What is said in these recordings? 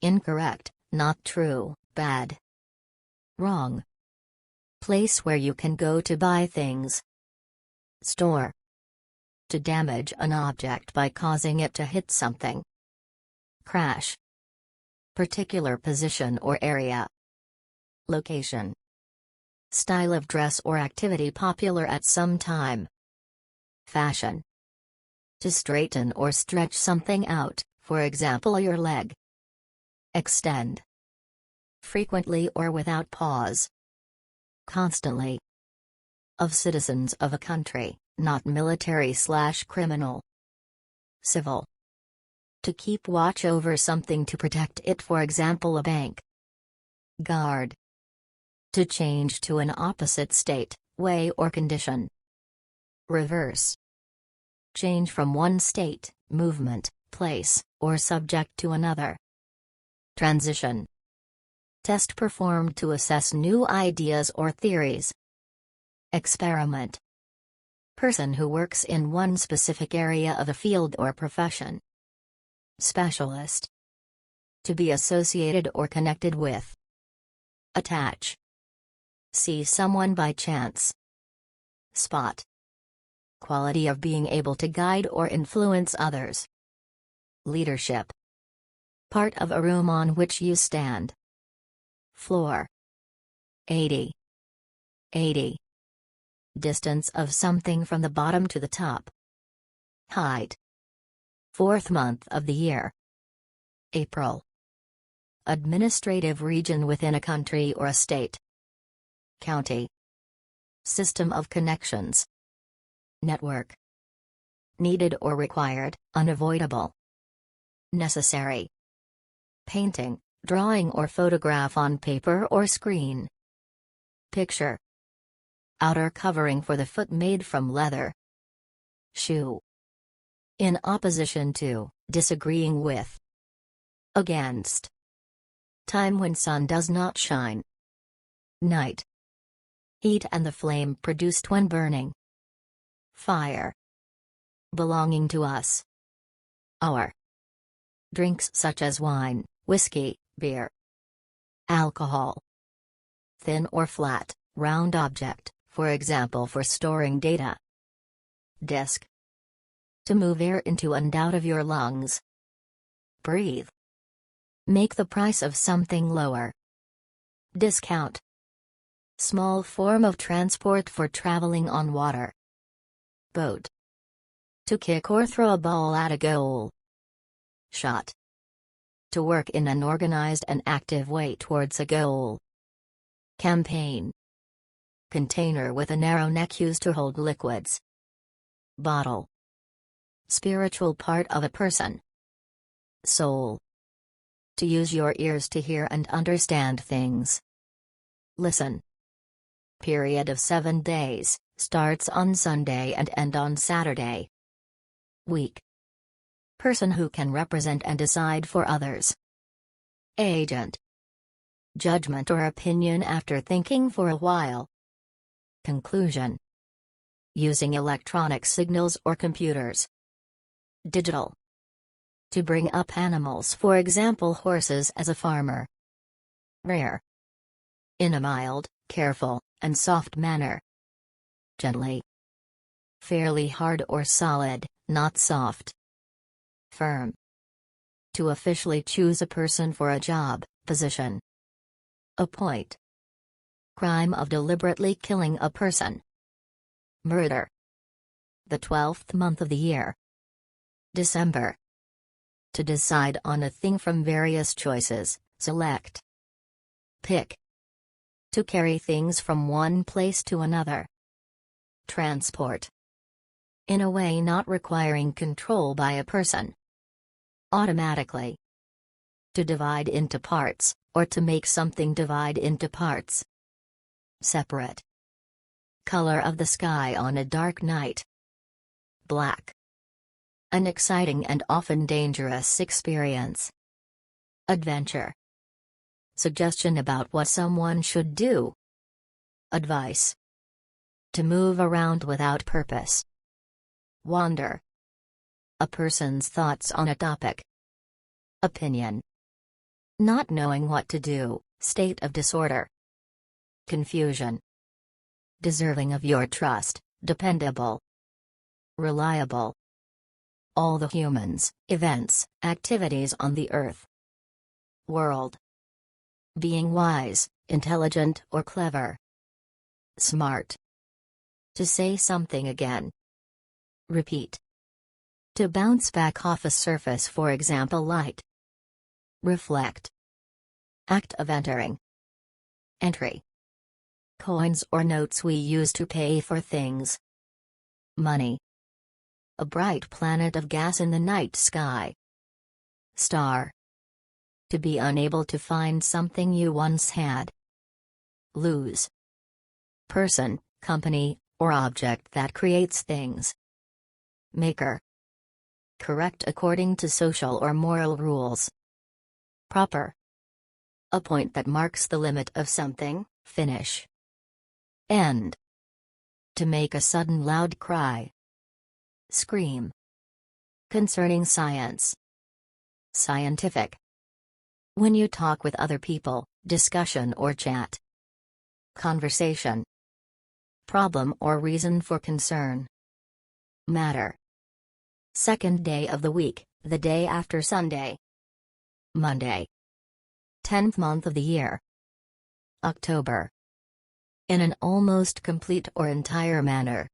Incorrect, not true, bad. Wrong. Place where you can go to buy things. Store. To damage an object by causing it to hit something. Crash. Particular position or area. Location. Style of dress or activity popular at some time. Fashion. To straighten or stretch something out, for example your leg. Extend. Frequently or without pause. Constantly. Of citizens of a country, not military/criminal. Civil. To keep watch over something to protect it, for example a bank. Guard. To change to an opposite state, way or condition. Reverse. Change from one state, movement, place, or subject to another. Transition. Test performed to assess new ideas or theories. Experiment. Person who works in one specific area of a field or profession. Specialist. To be associated or connected with. Attach. See someone by chance. Spot. Quality of being able to guide or influence others. Leadership. Part of a room on which you stand. Floor. 80. 80. Distance of something from the bottom to the top. Height. Fourth month of the year. April. Administrative region within a country or a state. County. System of connections. Network. Needed or required, unavoidable. Necessary. Painting, drawing or photograph on paper or screen. Picture. Outer covering for the foot made from leather. Shoe. In opposition to, disagreeing with. Against. Time when sun does not shine. Night. Heat and the flame produced when burning. Fire. Belonging to us. Our. Drinks such as wine, whiskey, beer. Alcohol. Thin or flat, round object, for example for storing data. Disk. To move air into and out of your lungs. Breathe. Make the price of something lower. Discount. Small form of transport for traveling on water. Boat. To kick or throw a ball at a goal. Shot. To work in an organized and active way towards a goal. Campaign. Container with a narrow neck used to hold liquids. Bottle. Spiritual part of a person. Soul. To use your ears to hear and understand things. Listen. Period of 7 days, starts on Sunday and end on Saturday. Week. Person who can represent and decide for others. Agent. Judgment or opinion after thinking for a while. Conclusion. Using electronic signals or computers. Digital. To bring up animals, for example horses, as a farmer. Rare. In a mild, careful, and soft manner. Gently. Fairly hard or solid, not soft. Firm. To officially choose a person for a job, position. Appoint. Crime of deliberately killing a person. Murder. The 12th month of the year. December. To decide on a thing from various choices, select. Pick. To carry things from one place to another. Transport. In a way not requiring control by a person. Automatically. To divide into parts, or to make something divide into parts. Separate. Color of the sky on a dark night. Black. An exciting and often dangerous experience. Adventure. Suggestion about what someone should do. Advice. To move around without purpose. Wander. A person's thoughts on a topic. Opinion. Not knowing what to do, state of disorder. Confusion. Deserving of your trust, dependable. Reliable. All the humans, events, activities on the earth. World. Being wise, intelligent or clever. Smart. To say something again. Repeat. To bounce back off a surface, for example, light. Reflect. Act of entering. Entry. Coins or notes we use to pay for things. Money. A bright planet of gas in the night sky. Star. To be unable to find something you once had. Lose. Person, company, or object that creates things. Maker. Correct according to social or moral rules. Proper. A point that marks the limit of something, finish. End. To make a sudden loud cry. Scream. Concerning science. Scientific. When you talk with other people, discussion or chat. Conversation. Problem or reason for concern. Matter. Second day of the week, the day after Sunday. Monday. 10th month of the year. October. In an almost complete or entire manner.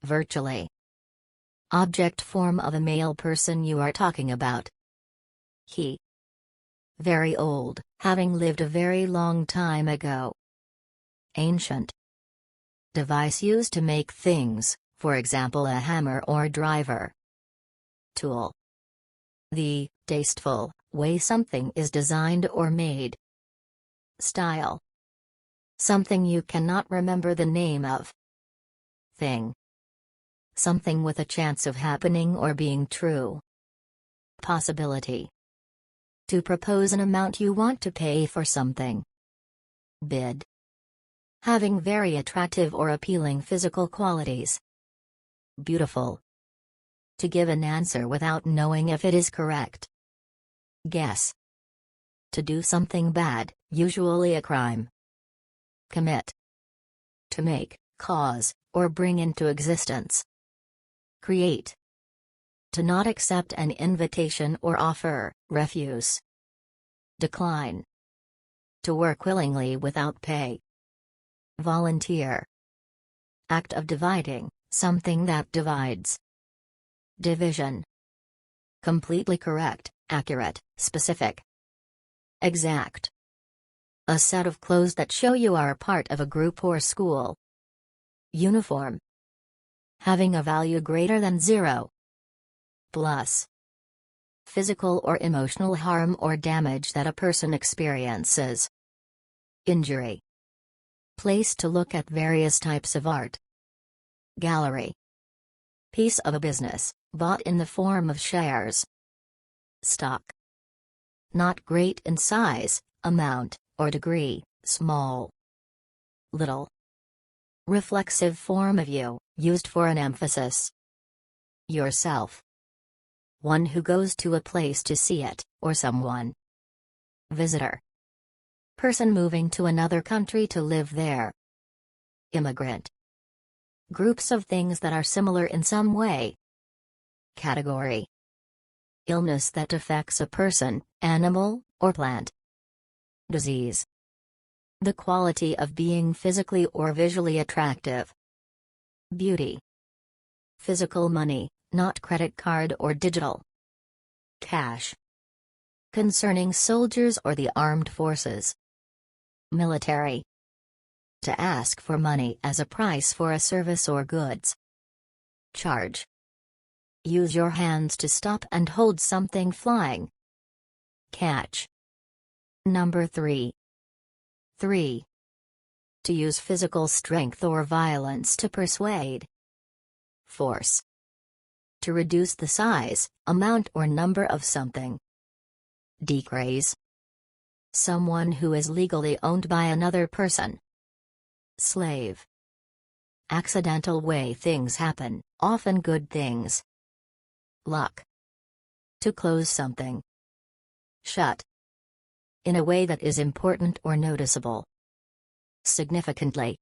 Virtually. Object form of a male person you are talking about. He. Very old, having lived a very long time ago. Ancient. Device used to make things, for example a hammer or driver. Tool. The tasteful way something is designed or made. Style. Something you cannot remember the name of. Thing. Something with a chance of happening or being true. Possibility. To propose an amount you want to pay for something. Bid. Having very attractive or appealing physical qualities. Beautiful. To give an answer without knowing if it is correct. Guess. To do something bad, usually a crime. Commit. To make, cause, or bring into existence. Create. To not accept an invitation or offer, refuse. Decline. To work willingly without pay. Volunteer. Act of dividing, something that divides. Division. Completely correct, accurate, specific. Exact. A set of clothes that show you are a part of a group or school. Uniform. Having a value greater than 0. Plus. Physical or emotional harm or damage that a person experiences. Injury. Place to look at various types of art. Gallery. Piece of a business, bought in the form of shares. Stock. Not great in size, amount, or degree, small. Little. Reflexive form of you, used for an emphasis. Yourself. One who goes to a place to see it, or someone. Visitor. Person moving to another country to live there. Immigrant. Groups of things that are similar in some way. Category. Illness that affects a person, animal, or plant. Disease. The quality of being physically or visually attractive. Beauty. Physical money, not credit card or digital. Cash. Concerning soldiers or the armed forces. Military. To ask for money as a price for a service or goods. Charge. Use your hands to stop and hold something flying. Catch. Number 3. 3. To use physical strength or violence to persuade. Force. To reduce the size, amount or number of something. Decrease. Someone who is legally owned by another person. Slave. Accidental way things happen, often good things. Luck. To close something. Shut. in a way that is important or noticeable. Significantly.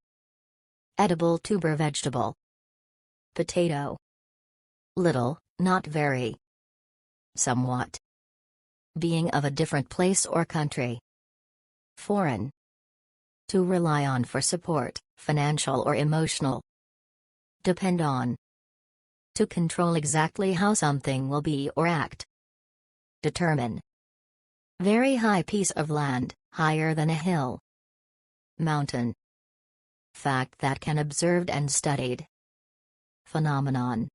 Edible tuber vegetable. Potato. Little, not very. Somewhat. Being of a different place or country. Foreign. To rely on for support, financial or emotional. Depend on. To control exactly how something will be or act. Determine. Very high piece of land, higher than a hill. Mountain. Fact that can observed and studied. Phenomenon.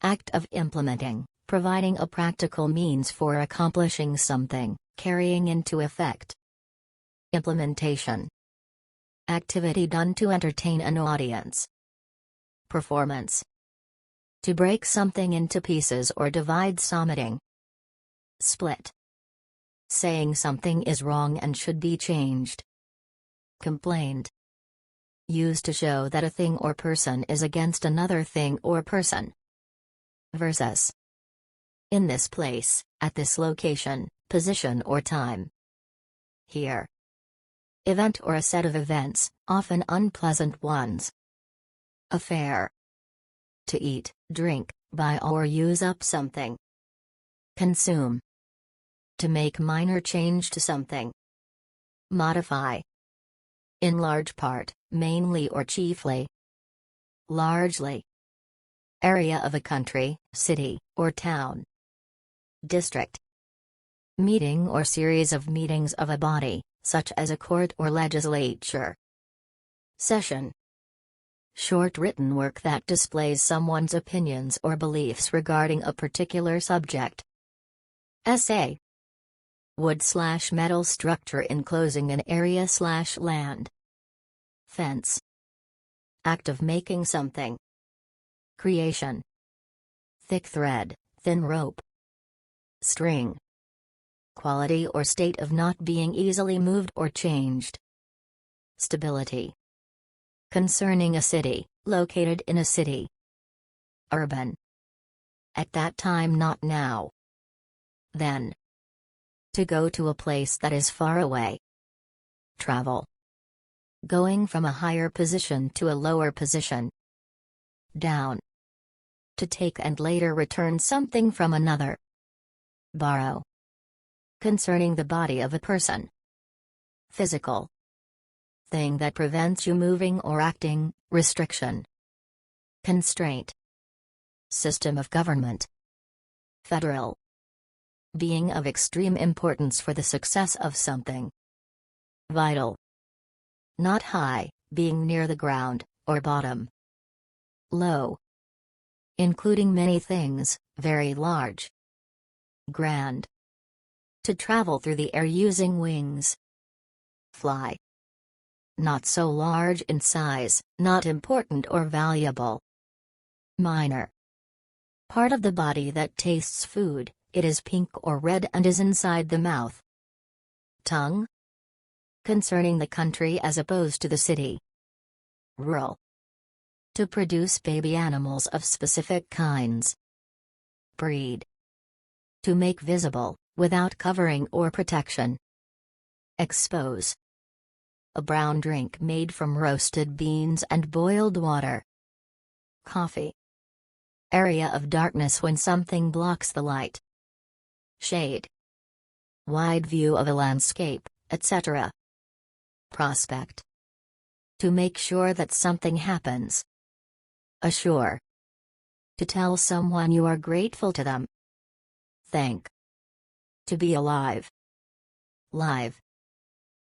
Act of implementing, providing a practical means for accomplishing something, carrying into effect. Implementation. Activity done to entertain an audience. Performance. To break something into pieces or divide something. Split. Saying something is wrong and should be changed. Complaint. Used to show that a thing or person is against another thing or person. Versus. In this place, at this location, position or time. Here. Event or a set of events, often unpleasant ones. Affair. To eat, drink, buy or use up something. Consume. To make minor change to something. Modify. In large part, mainly or chiefly. Largely. Area of a country, city, or town. District. Meeting or series of meetings of a body, such as a court or legislature. Session. Short written work that displays someone's opinions or beliefs regarding a particular subject. Essay. Wood/metal structure enclosing an area/land. Fence. Act of making something. Creation. Thick thread, thin rope. String. Quality or state of not being easily moved or changed. Stability. Concerning a city, located in a city. Urban. At that time, not now. Then. To go to a place that is far away. Travel. Going from a higher position to a lower position. Down. To take and later return something from another. Borrow. Concerning the body of a person. Physical. Thing that prevents you moving or acting, restriction. Constraint. System of government. Federal. Being of extreme importance for the success of something. Vital. Not high, being near the ground, or bottom. Low. Including many things, very large. Grand. To travel through the air using wings. Fly. Not so large in size, not important or valuable. Minor. Part of the body that tastes food, it is pink or red and is inside the mouth. Tongue. Concerning the country as opposed to the city. Rural. To produce baby animals of specific kinds. Breed. To make visible, without covering or protection. Expose. A brown drink made from roasted beans and boiled water. Coffee. Area of darkness when something blocks the light. Shade. Wide view of a landscape, etc. Prospect. To make sure that something happens. Assure. To tell someone you are grateful to them. Thank. To be alive. Live.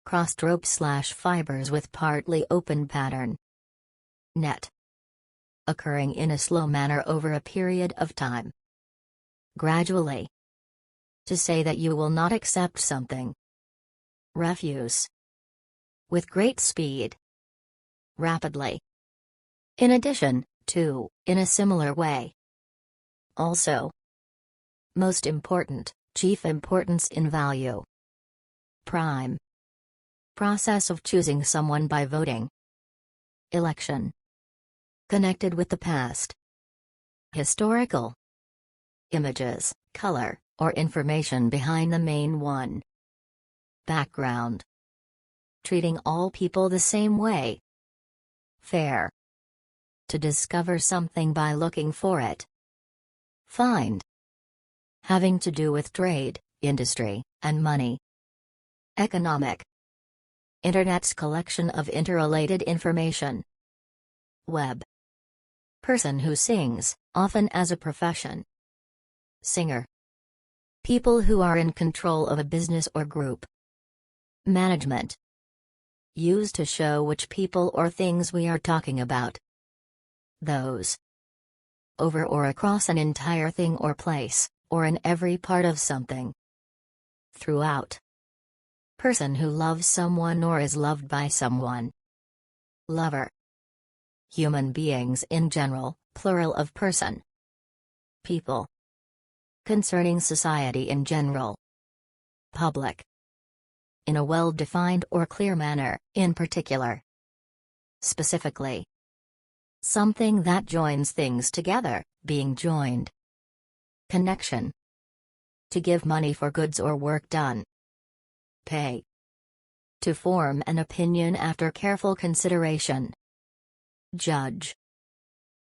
Crossed rope/fibers with partly open pattern. Net. Occurring in a slow manner over a period of time. Gradually. To say that you will not accept something. Refuse. With great speed. Rapidly. In addition, to, in a similar way. Also. Most important, chief importance in value. Prime. Process of choosing someone by voting. Election. Connected with the past. Historical. Images, color, or information behind the main one. Background. Treating all people the same way. Fair. To discover something by looking for it. Find. Having to do with trade, industry, and money. Economic. Internet's collection of interrelated information. Web. Person who sings, often as a profession. Singer. People who are in control of a business or group. Management. Used to show which people or things we are talking about. Those. Over or across an entire thing or place, or in every part of something. Throughout. Person who loves someone or is loved by someone. Lover. Human beings in general, plural of person. People. Concerning society in general. Public. In a well-defined or clear manner, in particular. Specifically. Something that joins things together, being joined. Connection. To give money for goods or work done. Pay. To form an opinion after careful consideration. Judge.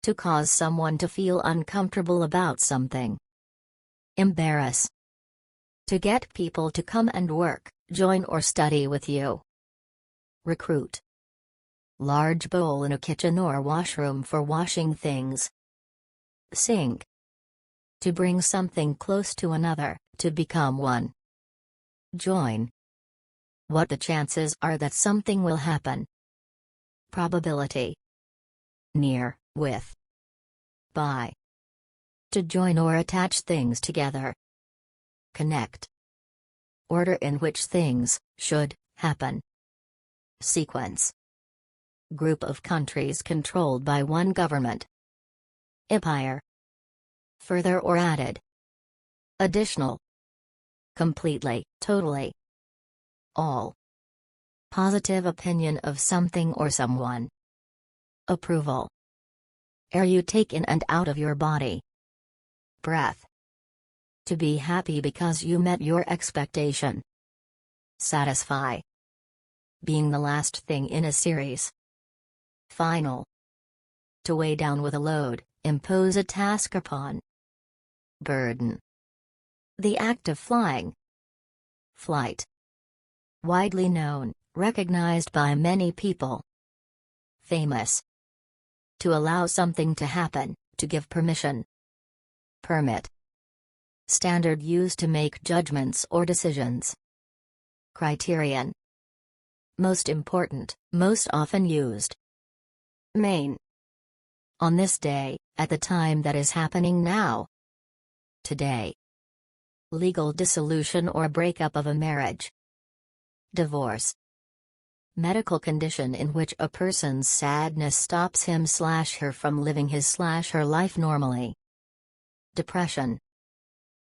To cause someone to feel uncomfortable about something. Embarrass. To get people to come and work, join or study with you. Recruit. Large bowl in a kitchen or washroom for washing things. Sink. To bring something close to another, to become one. Join. What the chances are that something will happen. Probability. Near, with. By. To join or attach things together. Connect. Order in which things should happen. Sequence. Group of countries controlled by one government. Empire. Further or added. Additional. Completely, totally. All. Positive opinion of something or someone. Approval. Air you take in and out of your body. Breath. To be happy because you met your expectation. Satisfy. Being the last thing in a series. Final. To weigh down with a load, impose a task upon. Burden. The act of flying. Flight. Widely known, recognized by many people. Famous. To allow something to happen, to give permission. Permit. Standard used to make judgments or decisions. Criterion. Most important, most often used. Main. On this day, at the time that is happening now. Today. Legal dissolution or breakup of a marriage. Divorce. Medical condition in which a person's sadness stops him/her from living his/her life normally. Depression.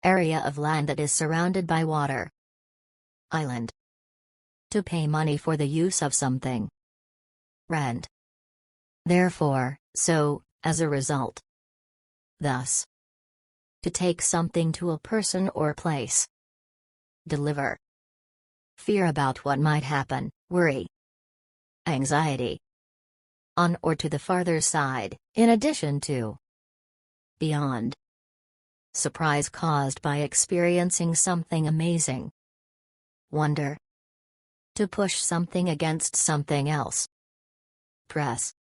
Area of land that is surrounded by water. Island. To pay money for the use of something. Rent. Therefore, so, as a result. Thus. To take something to a person or place. Deliver. Fear about what might happen, worry. Anxiety. On or to the farther side, in addition to. Beyond. Surprise caused by experiencing something amazing. Wonder. To push something against something else. Press.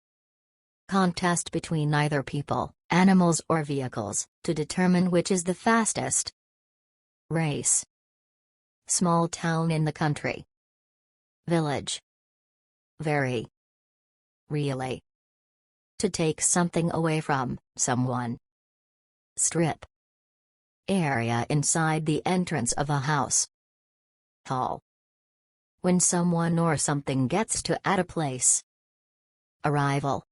Contest between either people, animals or vehicles, to determine which is the fastest. Race. Small town in the country. Village. Very. Really. To take something away from someone. Strip. Area inside the entrance of a house. Hall. When someone or something gets to at a place. Arrival.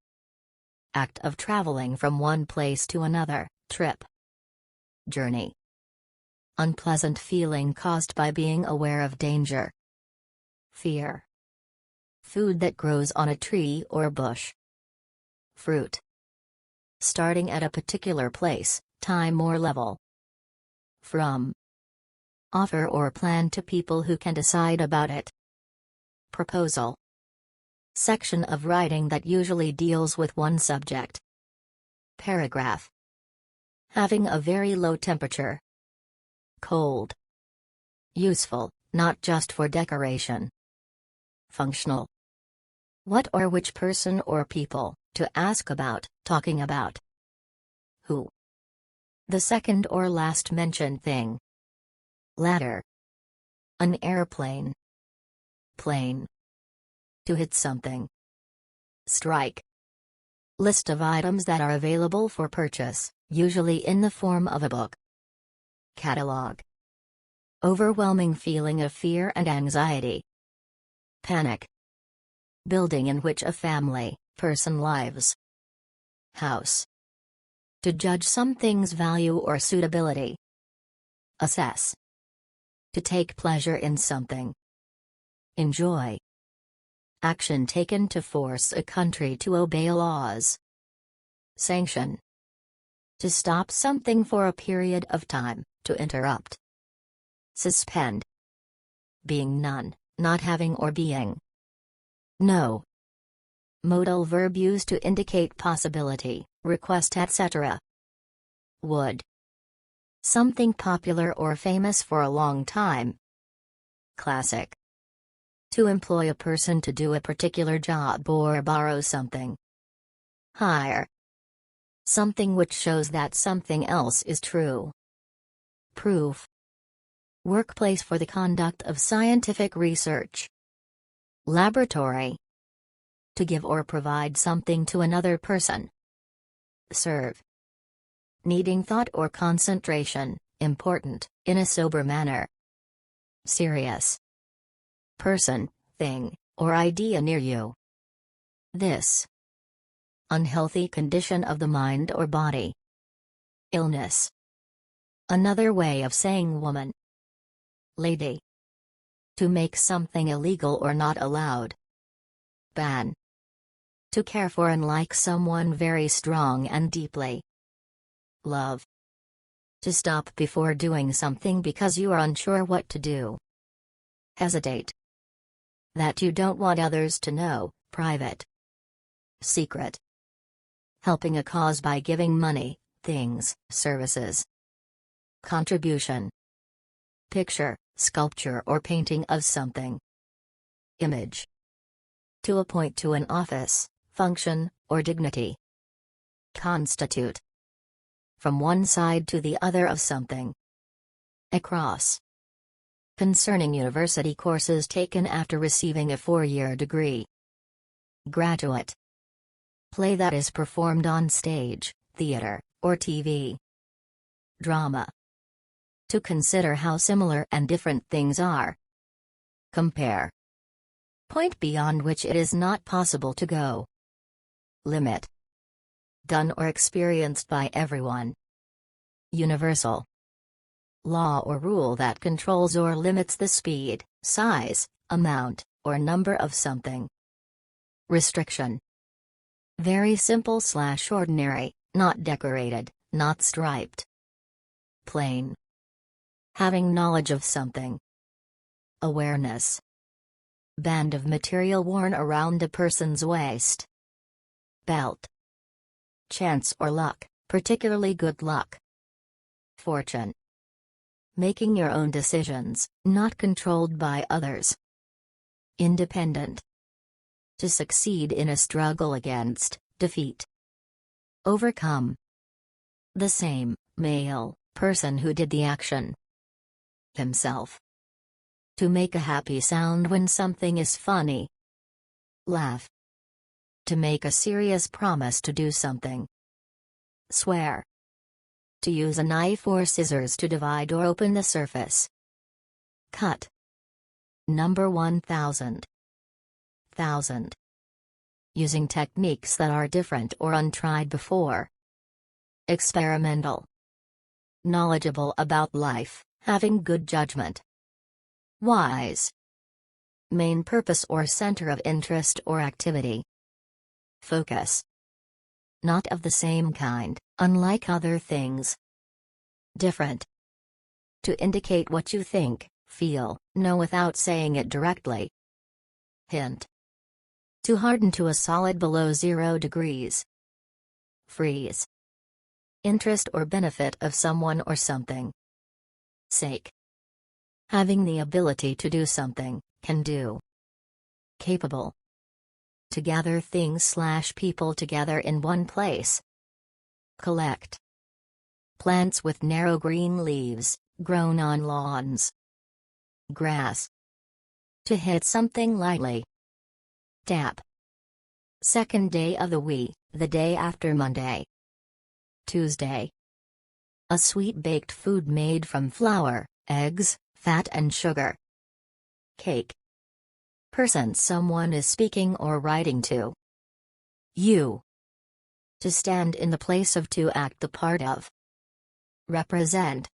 Act of traveling from one place to another, trip. Journey. Unpleasant feeling caused by being aware of danger. Fear. Food that grows on a tree or bush. Fruit. Starting at a particular place, time or level. From. Offer or plan to people who can decide about it. Proposal. Section of writing that usually deals with one subject. Paragraph. Having a very low temperature. Cold. Useful, not just for decoration. Functional. What or which person or people, to ask about, talking about. Who. The second or last mentioned thing. Ladder. An airplane. Plane. To hit something. Strike. List of items that are available for purchase, usually in the form of a book. Catalog. Overwhelming feeling of fear and anxiety. Panic. Building in which a family, person lives. House. To judge something's value or suitability. Assess. To take pleasure in something. Enjoy. Action taken to force a country to obey laws. Sanction. To stop something for a period of time, to interrupt. Suspend. Being none, not having or being. No. Modal verb used to indicate possibility, request, etc. Would. Something popular or famous for a long time. Classic. To employ a person to do a particular job or borrow something. Hire. Something which shows that something else is true. Proof. Workplace for the conduct of scientific research. Laboratory. To give or provide something to another person. Serve. Needing thought or concentration, important, in a sober manner. Serious. Person, thing, or idea near you. This. Unhealthy condition of the mind or body. Illness. Another way of saying woman. Lady. To make something illegal or not allowed. Ban. To care for and like someone very strong and deeply. Love. To stop before doing something because you are unsure what to do. Hesitate. That you don't want others to know, private. Secret. Helping a cause by giving money, things, services. Contribution. Picture, sculpture or painting of something. Image. To appoint to an office, function, or dignity. Constitute. From one side to the other of something. Across. Concerning university courses taken after receiving a 4-year degree. Graduate. Play that is performed on stage, theater, or TV. Drama. To consider how similar and different things are. Compare. Point beyond which it is not possible to go. Limit. Done or experienced by everyone. Universal. Law or rule that controls or limits the speed, size, amount, or number of something. Restriction. Very simple/ordinary, not decorated, not striped. Plain. Having knowledge of something. Awareness. Band of material worn around a person's waist. Belt. Chance or luck, particularly good luck. Fortune. Making your own decisions, not controlled by others. Independent. To succeed in a struggle against, defeat. Overcome. The same, male, person who did the action. Himself. To make a happy sound when something is funny. Laugh. To make a serious promise to do something. Swear. To use a knife or scissors to divide or open the surface. Cut. Number 1000. Thousand. Using techniques that are different or untried before. Experimental. Knowledgeable about life, having good judgment. Wise. Main purpose or center of interest or activity. Focus. Not of the same kind, unlike other things. Different. To indicate what you think, feel, know without saying it directly. Hint. To harden to a solid below 0 degrees. Freeze. Interest or benefit of someone or something. Sake. Having the ability to do something, can do. Capable. To gather things/people together in one place. Collect. Plants with narrow green leaves, grown on lawns. Grass. To hit something lightly. Tap. Second day of the week, the day after Monday. Tuesday. A sweet baked food made from flour, eggs, fat and sugar. Cake. Person someone is speaking or writing to. You. To stand in the place of, to act the part of. Represent.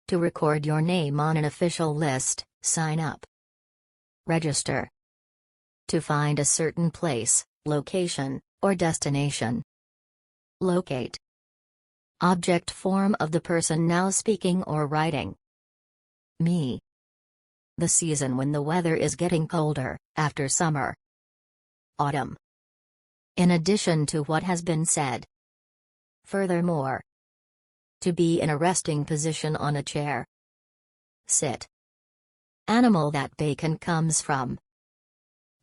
To record your name on an official list, sign up. Register. To find a certain place, location, or destination. Locate. Object form of the person now speaking or writing. Me. The season when the weather is getting colder, after summer. Autumn. In addition to what has been said. Furthermore. To be in a resting position on a chair. Sit. Animal that bacon comes from.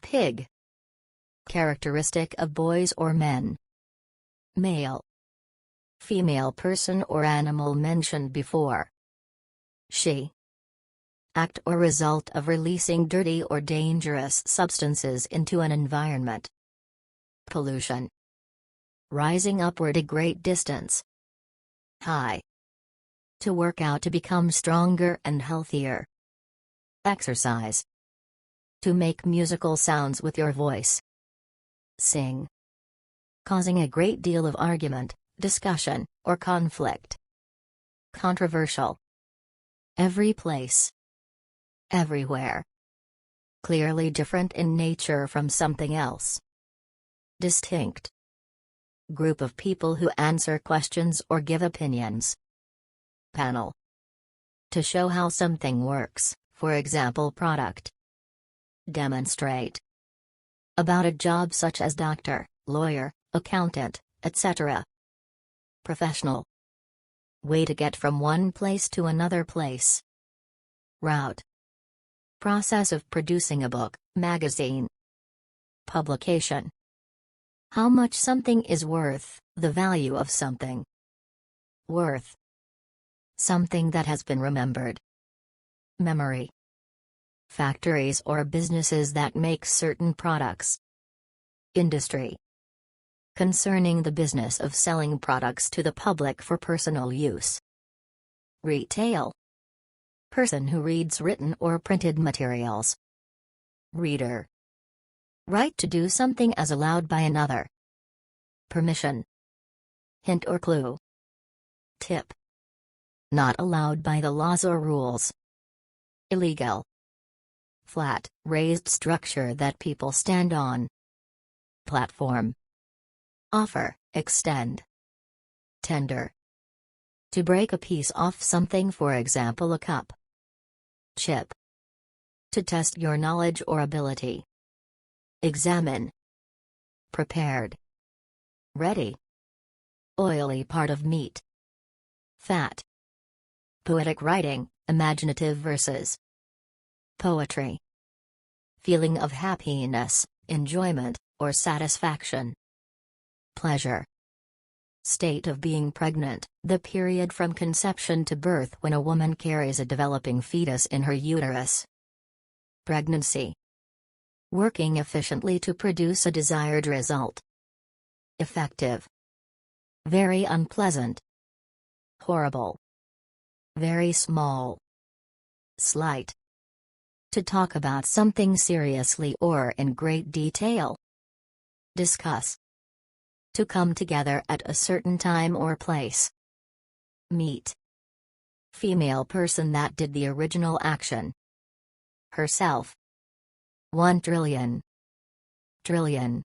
Pig. Characteristic of boys or men. Male. Female person or animal mentioned before. She. Act or result of releasing dirty or dangerous substances into an environment. Pollution. Rising upward a great distance. High. To work out to become stronger and healthier. Exercise. To make musical sounds with your voice. Sing. Causing a great deal of argument, discussion, or conflict. Controversial. Every place. Everywhere. Clearly different in nature from something else. Distinct. Group of people who answer questions or give opinions. Panel. To show how something works, for example product. Demonstrate. About a job such as doctor, lawyer, accountant, etc. Professional. Way to get from one place to another place. Route. Process of producing a book, magazine. Publication. How much something is worth, the value of something. Worth. Something that has been remembered. Memory. Factories or businesses that make certain products. Industry. Concerning the business of selling products to the public for personal use. Retail. Person who reads written or printed materials. Reader. Right to do something as allowed by another. Permission. Hint or clue. Tip. Not allowed by the laws or rules. Illegal. Flat, raised structure that people stand on. Platform. Offer, extend. Tender. To break a piece off something, for example a cup. Chip. To test your knowledge or ability. Examine. Prepared. Ready. Oily part of meat. Fat. Poetic writing, imaginative verses. Poetry. Feeling of happiness, enjoyment, or satisfaction. Pleasure. State of being pregnant, the period from conception to birth when a woman carries a developing fetus in her uterus. Pregnancy. Working efficiently to produce a desired result. Effective. Very unpleasant. Horrible. Very small. Slight. To talk about something seriously or in great detail. Discuss. To come together at a certain time or place. Meet. Female person that did the original action. Herself. 1 trillion. Trillion.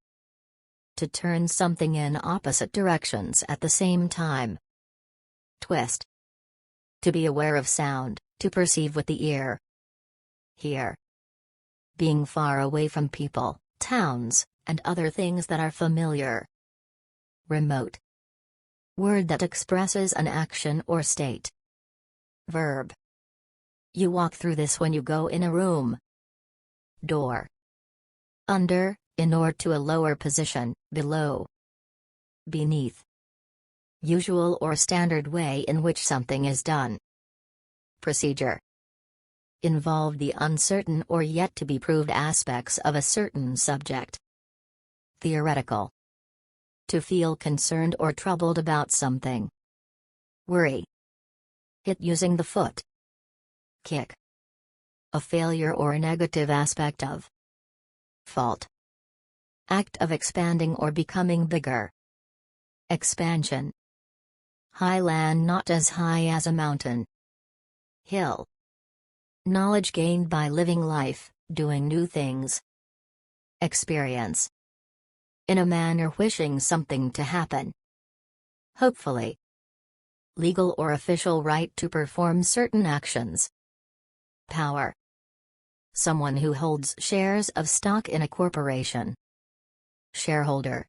To turn something in opposite directions at the same time. Twist. To be aware of sound, to perceive with the ear. Hear. Being far away from people, towns, and other things that are familiar. Remote. Word that expresses an action or state. Verb. You walk through this when you go in a room. Door. Under, in or to a lower position, below. Beneath. Usual or standard way in which something is done. Procedure. Involve the uncertain or yet to be proved aspects of a certain subject. Theoretical. To feel concerned or troubled about something. Worry. Hit using the foot. Kick. A failure or a negative aspect of. Fault. Act of expanding or becoming bigger. Expansion. High land not as high as a mountain. Hill. Knowledge gained by living life, doing new things. Experience. In a manner wishing something to happen. Hopefully. Legal or official right to perform certain actions. Power. Someone who holds shares of stock in a corporation. Shareholder.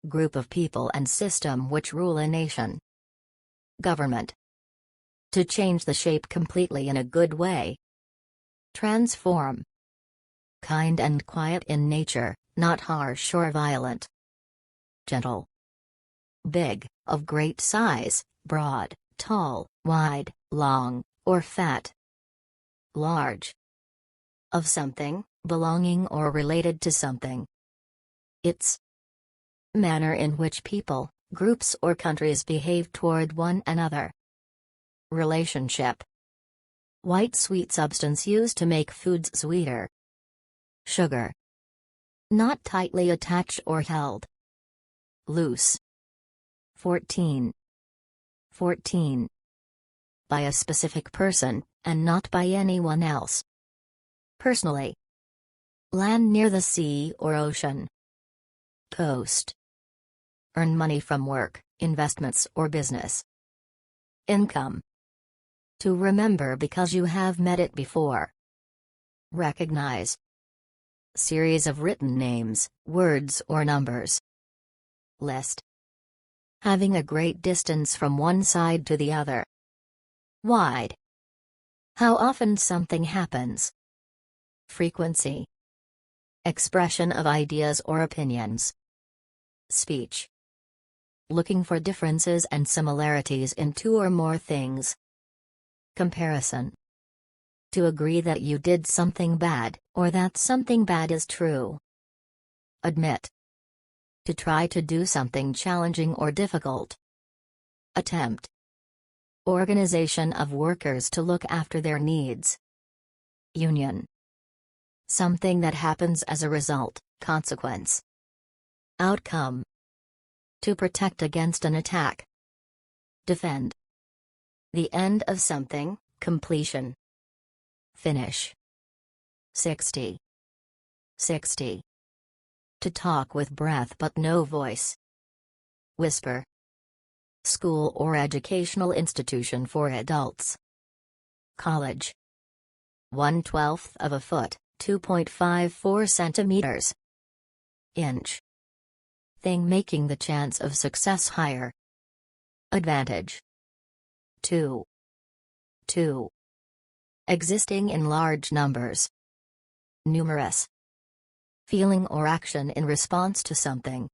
Group of people and system which rule a nation. Government. To change the shape completely in a good way. Transform. Kind and quiet in nature, not harsh or violent. Gentle. Big, of great size, broad, tall, wide, long, or fat. Large. Of something, belonging or related to something. Its manner in which people, groups or countries behave toward one another. Relationship. White sweet substance used to make foods sweeter. Sugar. Not tightly attached or held. Loose. 14. 14. By a specific person, and not by anyone else. Personally. Land near the sea or ocean. Coast. Earn money from work, investments or business. Income. To remember because you have met it before. Recognize. Series of written names, words or numbers. List. Having a great distance from one side to the other. Wide. How often something happens. Frequency. Expression of ideas or opinions. Speech. Looking for differences and similarities in two or more things. Comparison. To agree that you did something bad, or that something bad is true. Admit. To try to do something challenging or difficult. Attempt. Organization of workers to look after their needs. Union. Something that happens as a result, consequence. Outcome. To protect against an attack. Defend. The end of something, completion. Finish. 60. 60. To talk with breath but no voice. Whisper. School or educational institution for adults. College. 1/12 of a foot, 2.54 centimeters. Inch. Thing making the chance of success higher. Advantage. 2. 2. Existing in large numbers. Numerous. Feeling or action in response to something.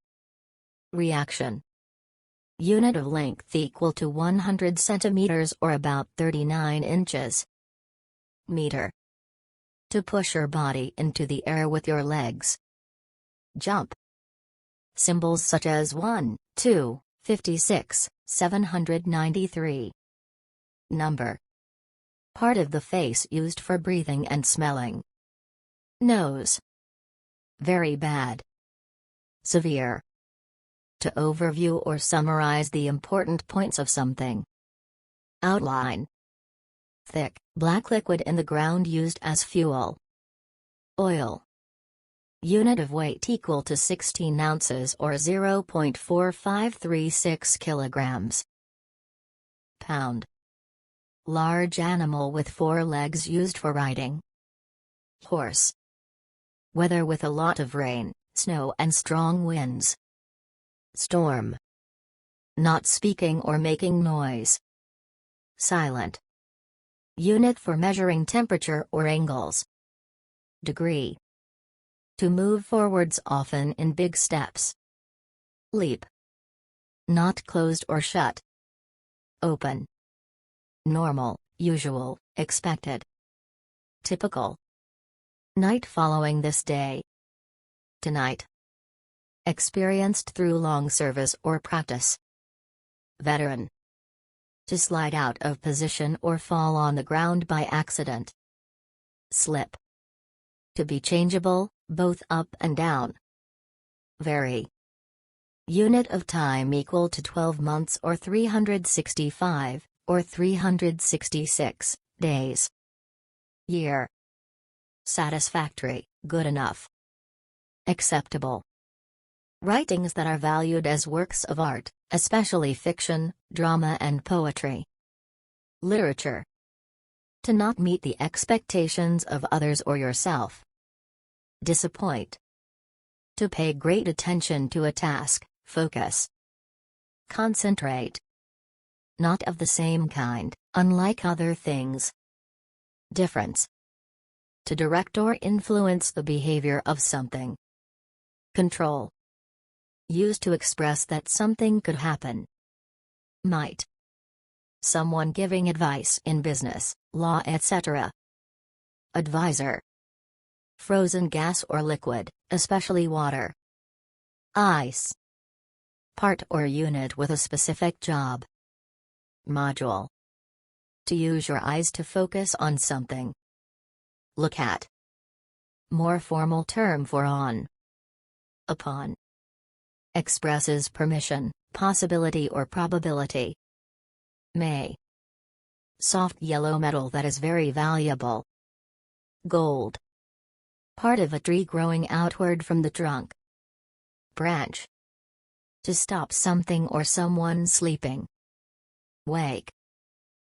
Reaction. Unit of length equal to 100 centimeters or about 39 inches. Meter. To push your body into the air with your legs. Jump. Symbols such as 1, 2, 56, 793. Number. Part of the face used for breathing and smelling. Nose. Very bad. Severe. To overview or summarize the important points of something. Outline. Thick, black liquid in the ground used as fuel. Oil. Unit of weight equal to 16 ounces or 0.4536 kilograms. Pound. Large animal with 4 legs used for riding. Horse. Weather with a lot of rain, snow and strong winds. Storm. Not speaking or making noise. Silent. Unit for measuring temperature or angles. Degree. To move forwards often in big steps. Leap. Not closed or shut. Open. Normal, usual, expected. Typical. Night following this day. Tonight. Experienced through long service or practice. Veteran. To slide out of position or fall on the ground by accident. Slip. To be changeable, both up and down. Vary. Unit of time equal to 12 months or 365, or 366, days. Year. Satisfactory, good enough. Acceptable. Writings that are valued as works of art, especially fiction, drama and poetry. Literature. To not meet the expectations of others or yourself. Disappoint. To pay great attention to a task, focus. Concentrate. Not of the same kind, unlike other things. Difference. To direct or influence the behavior of something. Control. Used to express that something could happen. Might. Someone giving advice in business, law, etc. Advisor. Frozen gas or liquid, especially water. Ice. Part or unit with a specific job. Module. To use your eyes to focus on something. Look at. More formal term for on. Upon. Expresses permission, possibility or probability. May. Soft yellow metal that is very valuable. Gold. Part of a tree growing outward from the trunk. Branch. To stop something or someone sleeping. Wake.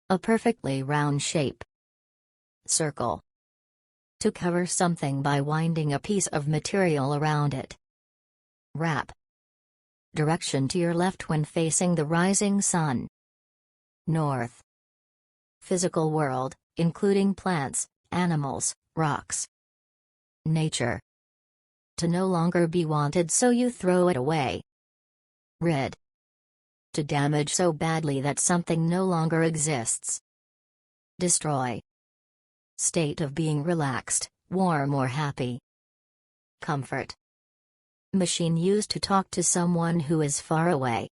A perfectly round shape. Circle. To cover something by winding a piece of material around it. Wrap. Direction to your left when facing the rising sun. North. Physical world, including plants, animals, rocks. Nature. To no longer be wanted so you throw it away. Rid. To damage so badly that something no longer exists. Destroy. State of being relaxed, warm or happy. Comfort. Machine used to talk to someone who is far away.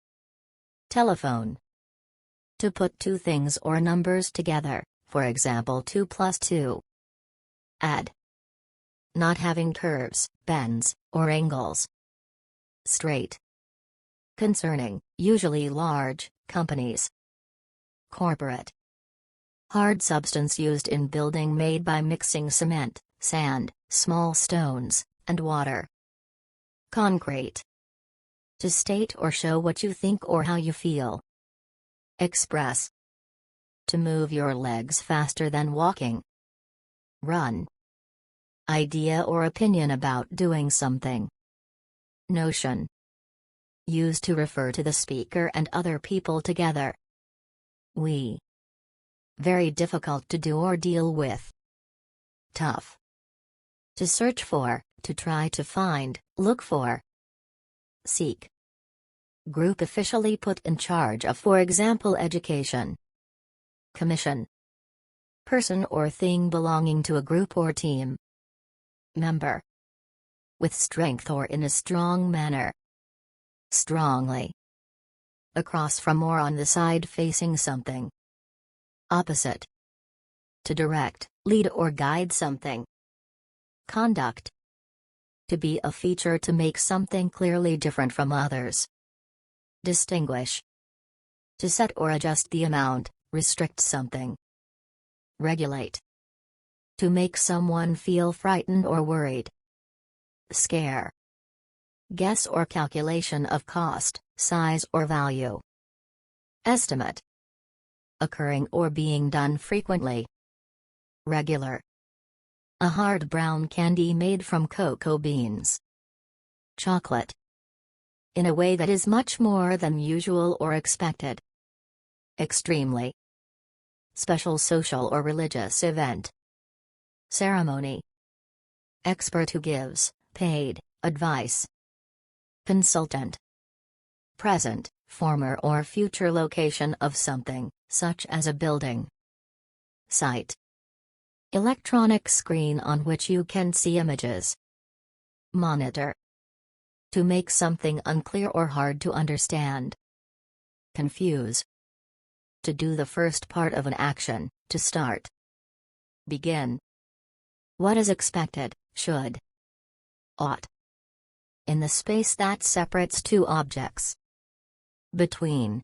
Telephone. To put two things or numbers together, for example 2 plus 2. Add. Not having curves, bends, or angles. Straight. Concerning, usually large, companies. Corporate. Hard substance used in building made by mixing cement, sand, small stones, and water. Concrete. To state or show what you think or how you feel. Express. To move your legs faster than walking. Run. Idea or opinion about doing something. Notion. Used to refer to the speaker and other people together. We. Very difficult to do or deal with. Tough. To search for, to try to find, look for. Seek. Group officially put in charge of, for example, education. Commission. Person or thing belonging to a group or team. Member. With strength or in a strong manner. Strongly. Across from or on the side facing something. Opposite. To direct, lead or guide something. Conduct. To be a feature to make something clearly different from others. Distinguish. To set or adjust the amount, restrict something. Regulate. To make someone feel frightened or worried. Scare. Guess or calculation of cost, size or value. Estimate. occurring or being done frequently. Regular. A hard brown candy made from cocoa beans. Chocolate. In a way that is much more than usual or expected. Extremely. Special social or religious event. Ceremony. Expert who gives paid advice. Consultant. Present, former or future location of something, such as a building. Site. Electronic screen on which you can see images. Monitor. To make something unclear or hard to understand. Confuse. To do the first part of an action, to start. Begin. What is expected, should. Ought. In the space that separates two objects. Between.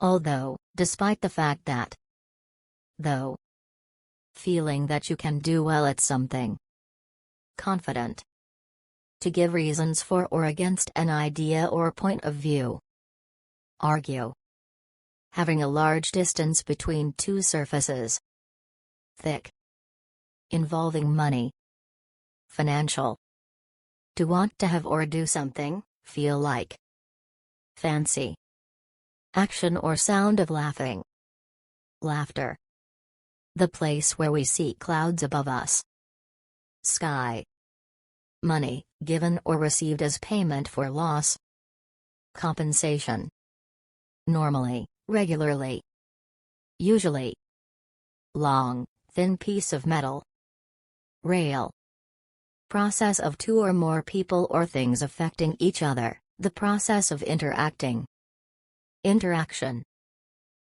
Although, despite the fact that. Though. Feeling that you can do well at something. Confident. To give reasons for or against an idea or point of view. Argue. Having a large distance between two surfaces. Thick. Involving money. Financial. To want to have or do something, feel like. Fancy. Action or sound of laughing. Laughter. The place where we see clouds above us. Sky. Money, given or received as payment for loss. Compensation. Normally, regularly. Usually. Long, thin piece of metal. Rail. Process of two or more people or things affecting each other, the process of interacting. Interaction.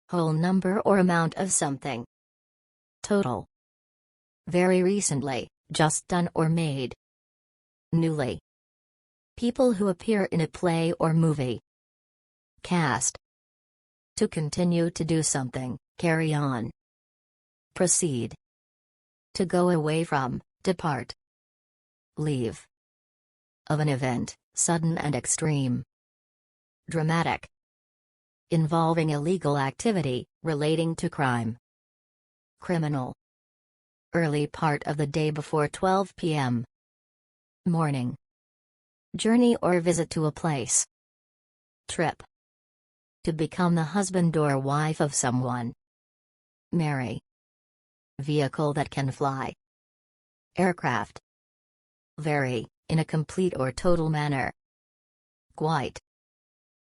Whole number or amount of something. Total. Very recently, just done or made. Newly. People who appear in a play or movie. Cast. To continue to do something, carry on. Proceed. To go away from, depart. Leave. Of an event, sudden and extreme. Dramatic. Involving illegal activity, relating to crime. Criminal. Early part of the day before 12 p.m. Morning. Journey or visit to a place. Trip. To become the husband or wife of someone. Marry. Vehicle that can fly. Aircraft. Vary, in a complete or total manner. Quite.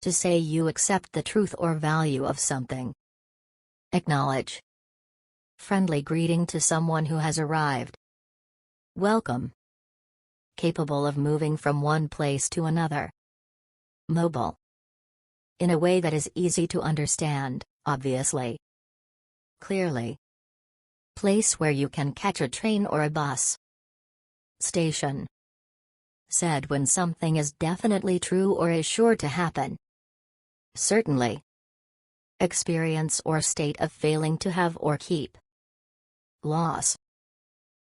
To say you accept the truth or value of something. Acknowledge. Friendly greeting to someone who has arrived. Welcome. Capable of moving from one place to another. Mobile. In a way that is easy to understand, obviously. Clearly. Place where you can catch a train or a bus. Station. Said when something is definitely true or is sure to happen. Certainly. Experience or state of failing to have or keep. Loss.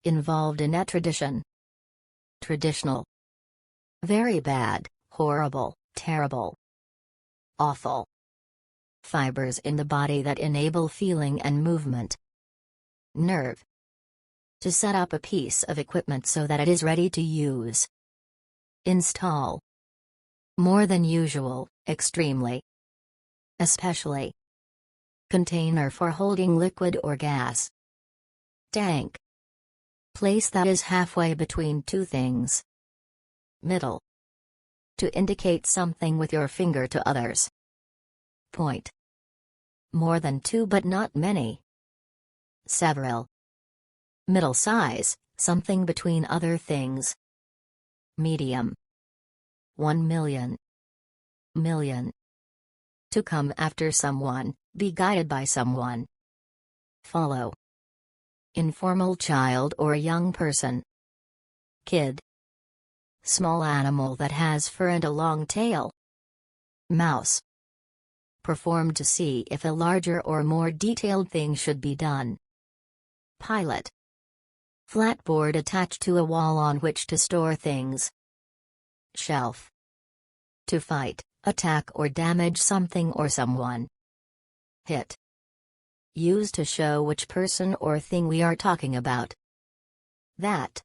Involved in a tradition. Traditional. Very bad, horrible, terrible. Awful. Fibers in the body that enable feeling and movement. Nerve. To set up a piece of equipment so that it is ready to use. Install. More than usual, extremely. Especially. Container for holding liquid or gas. Tank. Place that is halfway between two things. Middle. To indicate something with your finger to others. Point. More than two but not many. Several. Middle size, something between other things. Medium. 1 million. Million. To come after someone, be guided by someone. Follow. Informal child or young person. Kid. Small animal that has fur and a long tail. Mouse. Perform to see if a larger or more detailed thing should be done. Pilot. Flat board attached to a wall on which to store things. Shelf. To fight, attack or damage something or someone. Hit. Used to show which person or thing we are talking about. That.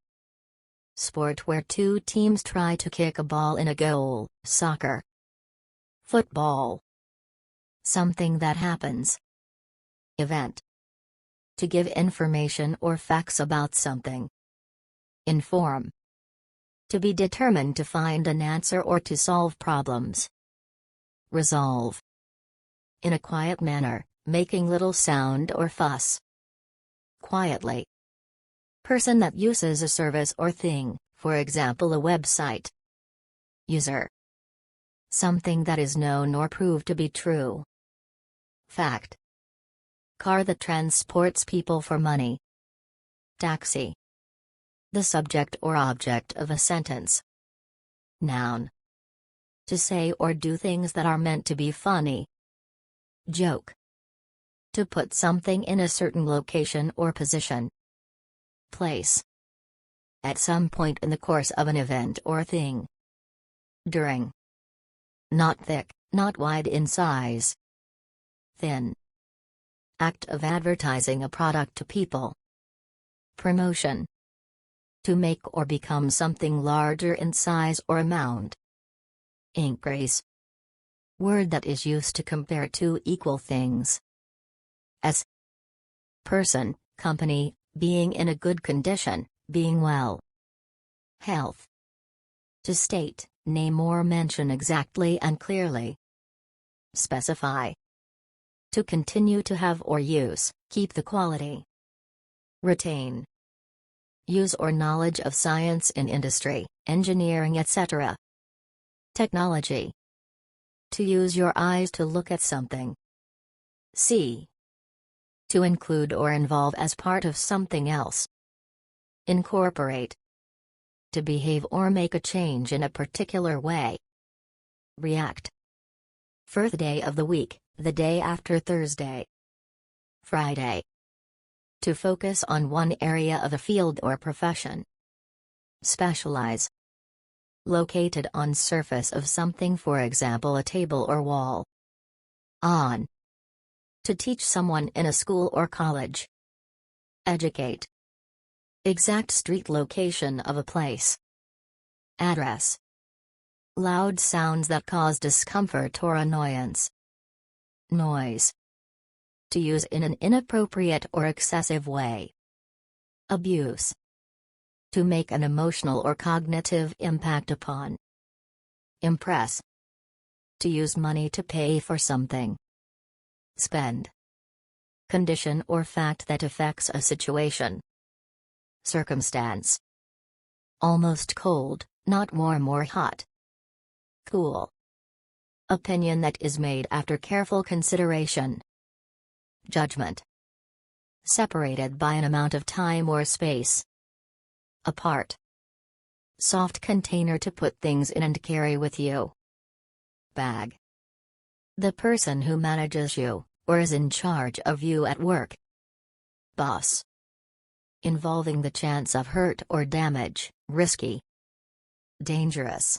Sport where two teams try to kick a ball in a goal, soccer. Football. Something that happens. Event. To give information or facts about something. Inform. To be determined to find an answer or to solve problems. Resolve. In a quiet manner, making little sound or fuss. Quietly. Person that uses a service or thing, for example a website. User. Something that is known or proved to be true. Fact. Car that transports people for money. Taxi. The subject or object of a sentence. Noun. To say or do things that are meant to be funny. Joke. To put something in a certain location or position. Place. At some point in the course of an event or thing. During. Not thick, not wide in size. Thin. Act of advertising a product to people. Promotion. To make or become something larger in size or amount. Increase. Word that is used to compare two equal things. As. Person, company, being in a good condition, being well. Health. To state, name or mention exactly and clearly. Specify. To continue to have or use, keep the quality. Retain. Use or knowledge of science in industry, engineering etc. Technology. To use your eyes to look at something. See. To include or involve as part of something else. Incorporate. To behave or make a change in a particular way. React. First day of the week, the day after Thursday. Friday. To focus on one area of a field or profession. Specialize. Located on surface of something, for example a table or wall. On. To teach someone in a school or college. Educate. Exact street location of a place. Address. Loud sounds that cause discomfort or annoyance. Noise. To use in an inappropriate or excessive way. Abuse. To make an emotional or cognitive impact upon. Impress. To use money to pay for something. Spend. Condition or fact that affects a situation. Circumstance. Almost cold, not warm or hot. Cool. Opinion that is made after careful consideration. Judgment. Separated by an amount of time or space. Apart. Soft container to put things in and carry with you. Bag. The person who manages you, or is in charge of you at work. Boss. Involving the chance of hurt or damage, risky. Dangerous.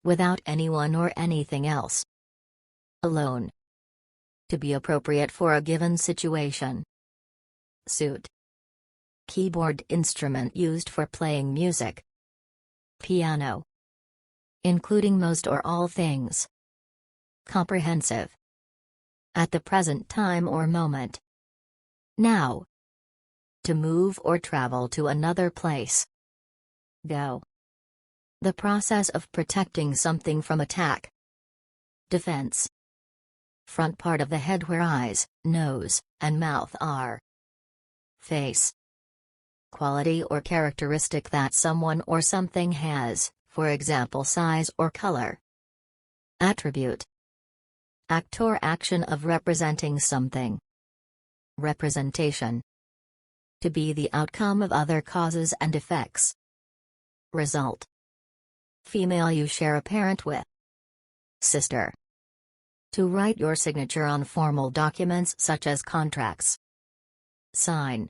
Without anyone or anything else. Alone. To be appropriate for a given situation. Suit. Keyboard instrument used for playing music. Piano. Including most or all things. Comprehensive. At the present time or moment. Now. To move or travel to another place. Go. The process of protecting something from attack. Defense. Front part of the head where eyes, nose, and mouth are. Face. Quality or characteristic that someone or something has, for example size or color. Attribute. Act or action of representing something. Representation. To be the outcome of other causes and effects. Result. Female you share a parent with. Sister. To write your signature on formal documents such as contracts. Sign.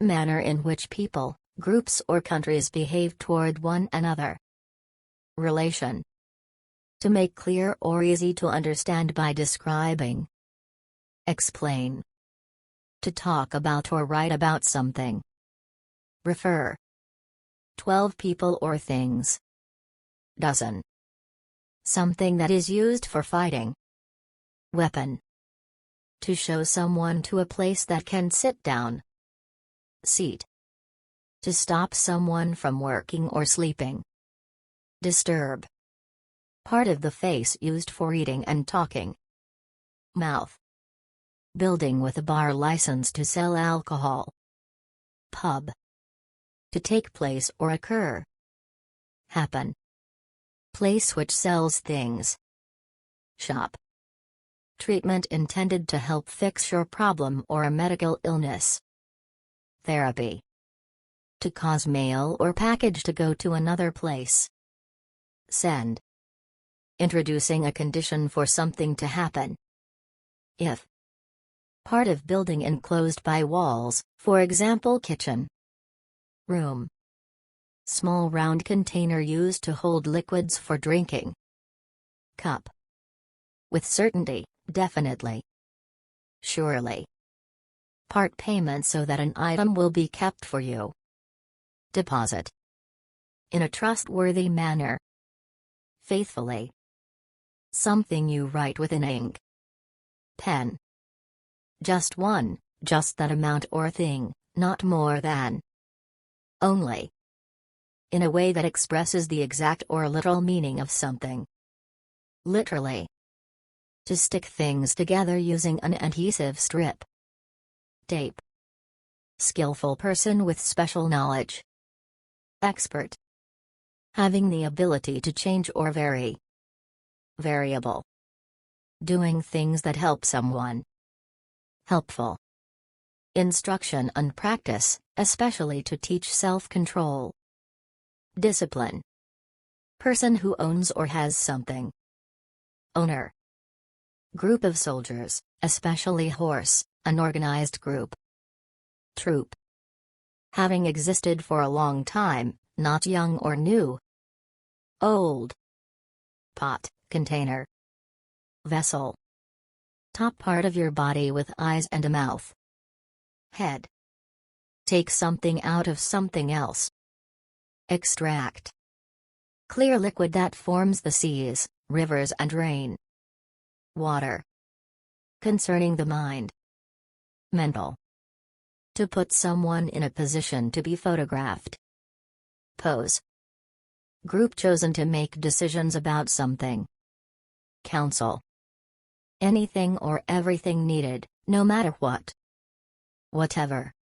Manner in which people, groups or countries behave toward one another. Relation. To make clear or easy to understand by describing. Explain. To talk about or write about something. Refer. 12 people or things. Dozen. Something that is used for fighting. Weapon. To show someone to a place that can sit down. Seat. To stop someone from working or sleeping. Disturb. Part of the face used for eating and talking. Mouth. Building with a bar license to sell alcohol. Pub. To take place or occur. Happen. Place which sells things. Shop. Treatment intended to help fix your problem or a medical illness. Therapy. To cause mail or package to go to another place. Send. Introducing a condition for something to happen. If. Part of building enclosed by walls, for example kitchen. Room. Small round container used to hold liquids for drinking. Cup. With certainty, definitely. Surely. Part payment so that an item will be kept for you. Deposit. In a trustworthy manner. Faithfully. Something you write with an ink. Pen. Just one, just that amount or thing, not more than. Only. In a way that expresses the exact or literal meaning of something. Literally. To stick things together using an adhesive strip. Tape. Skillful person with special knowledge. Expert. Having the ability to change or vary. Variable. Doing things that help someone. Helpful. Instruction and practice, especially to teach self-control. Discipline. Person who owns or has something. Owner. Group of soldiers, especially horse, an organized group. Troop. Having existed for a long time, not young or new. Old. Pot, container. Vessel. Top part of your body with eyes and a mouth. Head. Take something out of something else. Extract. Clear liquid that forms the seas, rivers and rain. Water. Concerning the mind. Mental. To put someone in a position to be photographed. Pose. Group chosen to make decisions about something. Counsel. Anything or everything needed, no matter what. Whatever.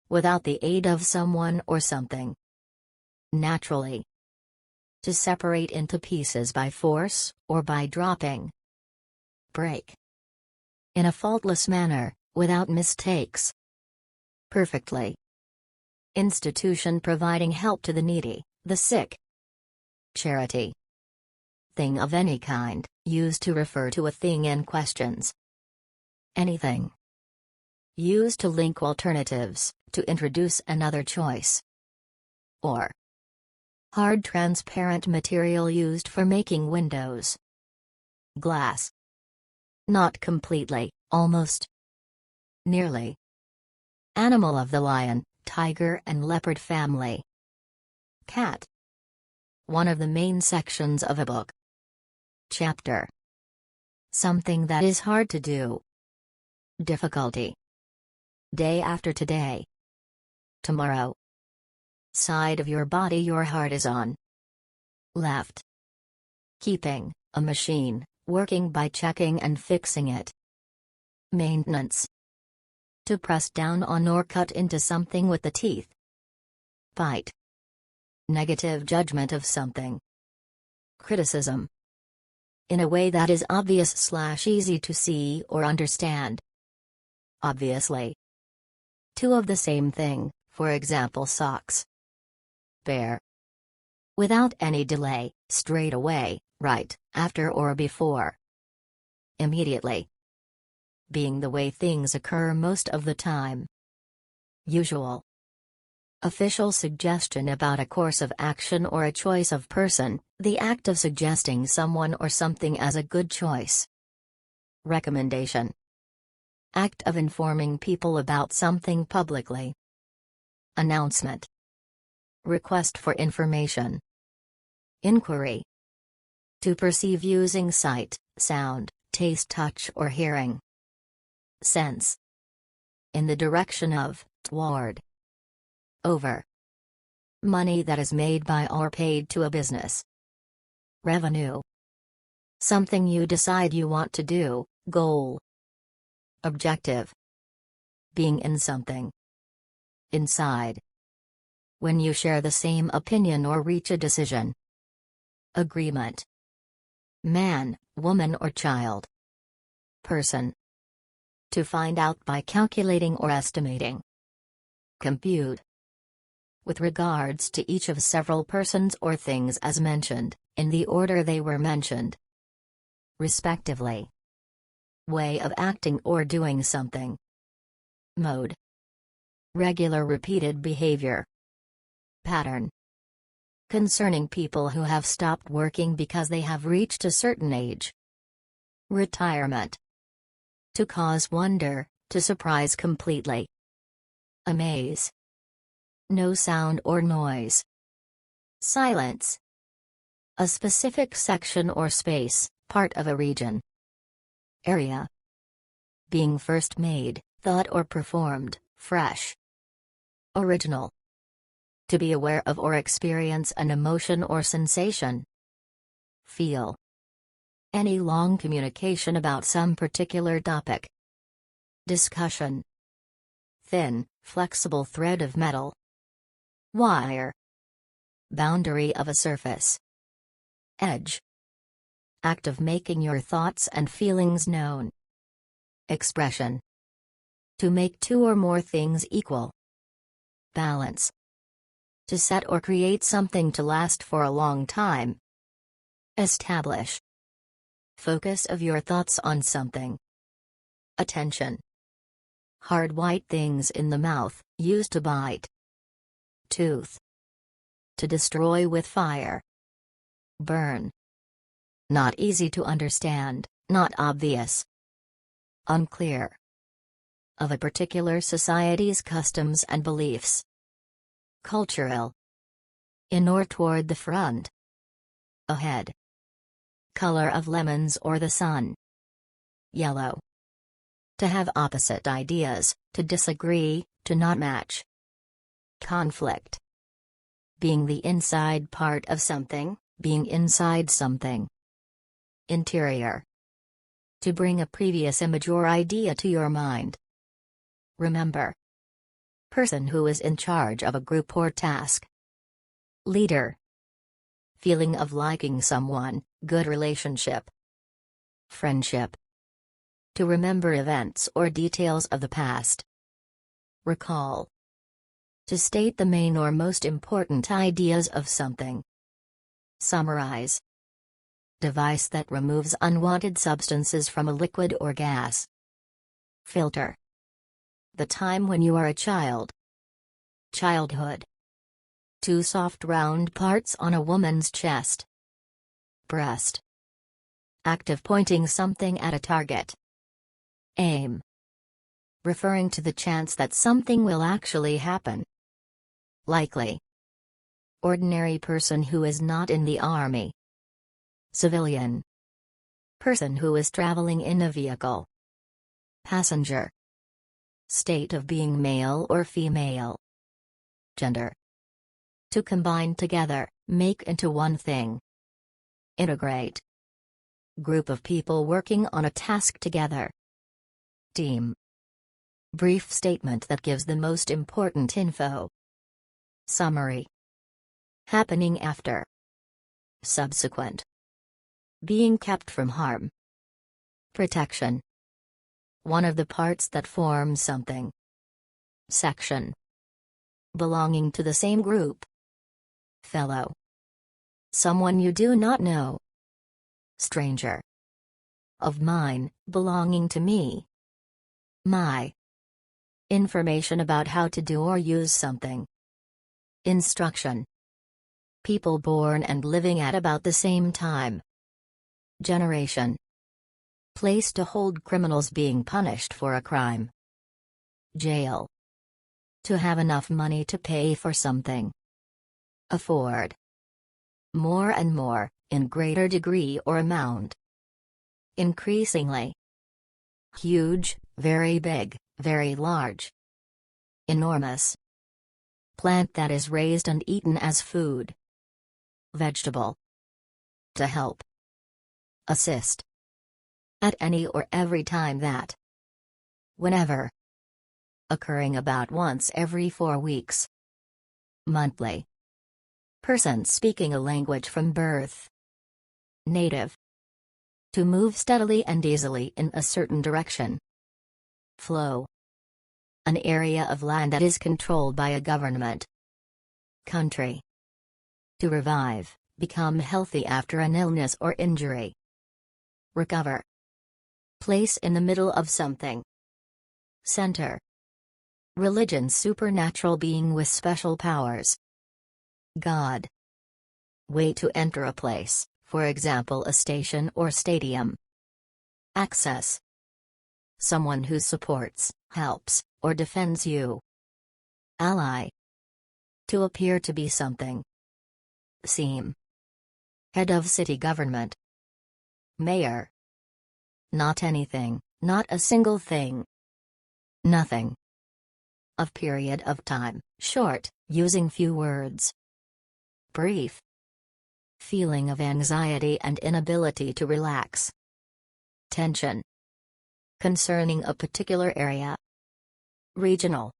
Without the aid of someone or something. Naturally. To separate into pieces by force, or by dropping. Break. In a faultless manner, without mistakes. Perfectly. Institution providing help to the needy, the sick. Charity. Thing of any kind, used to refer to a thing in questions. Anything. Used to link alternatives, to introduce another choice. Or. Hard transparent material used for making windows. Glass. Not completely, almost. Nearly. Animal of the lion, tiger and leopard family. Cat. One of the main sections of a book. Chapter. Something that is hard to do. Difficulty. Day after today. Tomorrow. Side of your body your heart is on. Left. Keeping, a machine, working by checking and fixing it. Maintenance. To press down on or cut into something with the teeth. Bite. Negative judgment of something. Criticism. In a way that is obvious/easy to see or understand. Obviously. Two of the same thing, for example socks. Bear. Without any delay, straight away, right, after or before. Immediately. Being the way things occur most of the time. Usual. Official suggestion about a course of action or a choice of person, the act of suggesting someone or something as a good choice. Recommendation. Act of informing people about something publicly. Announcement. Request for information. Inquiry. To perceive using sight, sound, taste, touch, or hearing. Sense. In the direction of, toward. Over. Money that is made by or paid to a business. Revenue. Something you decide you want to do, goal. Objective. Being in something. Inside. When you share the same opinion or reach a decision. Agreement. Man, woman or child. Person. To find out by calculating or estimating. Compute. With regards to each of several persons or things as mentioned, in the order they were mentioned. Respectively. Way of acting or doing something. Mode. Regular repeated behavior. Pattern. Concerning people who have stopped working because they have reached a certain age. Retirement. To cause wonder, to surprise completely. Amaze. No sound or noise. Silence. A specific section or space, part of a region. Area. Being first made, thought or performed, fresh. Original. To be aware of or experience an emotion or sensation. Feel. Any long communication about some particular topic. Discussion. Thin, flexible thread of metal. Wire. Boundary of a surface. Edge. Act of making your thoughts and feelings known. Expression. To make two or more things equal. Balance. To set or create something to last for a long time. Establish. Focus of your thoughts on something. Attention. Hard white things in the mouth, used to bite. Tooth. To destroy with fire. Burn. Not easy to understand, not obvious. Unclear. Of a particular society's customs and beliefs. Cultural. In or toward the front. Ahead. Color of lemons or the sun. Yellow. To have opposite ideas, to disagree, to not match. Conflict. Being the inside part of something, being inside something. Interior. To bring a previous image or idea to your mind. Remember. Person who is in charge of a group or task. Leader. Feeling of liking someone, good relationship. Friendship. To remember events or details of the past. Recall. To state the main or most important ideas of something. Summarize. Device that removes unwanted substances from a liquid or gas. Filter. The time when you are a child. Childhood. Two soft round parts on a woman's chest. Breast. Act of pointing something at a target. Aim. Referring to the chance that something will actually happen. Likely. Ordinary person who is not in the army. Civilian. Person who is traveling in a vehicle. Passenger. State of being male or female. Gender. To combine together, make into one thing. Integrate. Group of people working on a task together. Team. Brief statement that gives the most important info. Summary. Happening after. Subsequent. Being kept from harm. Protection. One of the parts that form something. Section. Belonging to the same group. Fellow. Someone you do not know. Stranger. Of mine, belonging to me. My. Information about how to do or use something. Instruction. People born and living at about the same time. Generation. Place to hold criminals being punished for a crime. Jail. To have enough money to pay for something. Afford. More and more, in greater degree or amount. Increasingly. Huge, very big, very large. Enormous. Plant that is raised and eaten as food. Vegetable. To help. Assist. At any or every time that. Whenever. Occurring about once every 4 weeks. Monthly. Person speaking a language from birth. Native. To move steadily and easily in a certain direction. Flow. An area of land that is controlled by a government. Country. To revive, become healthy after an illness or injury. Recover. Place in the middle of something. Center. Religion, supernatural being with special powers. God. Way to enter a place, for example a station or stadium. Access. Someone who supports, helps, or defends you. Ally. To appear to be something. Seem. Head of city government. Mayor. Not anything, not a single thing. Nothing. Of period of time, short, using few words. Brief. Feeling of anxiety and inability to relax. Tension. Concerning a particular area. Regional.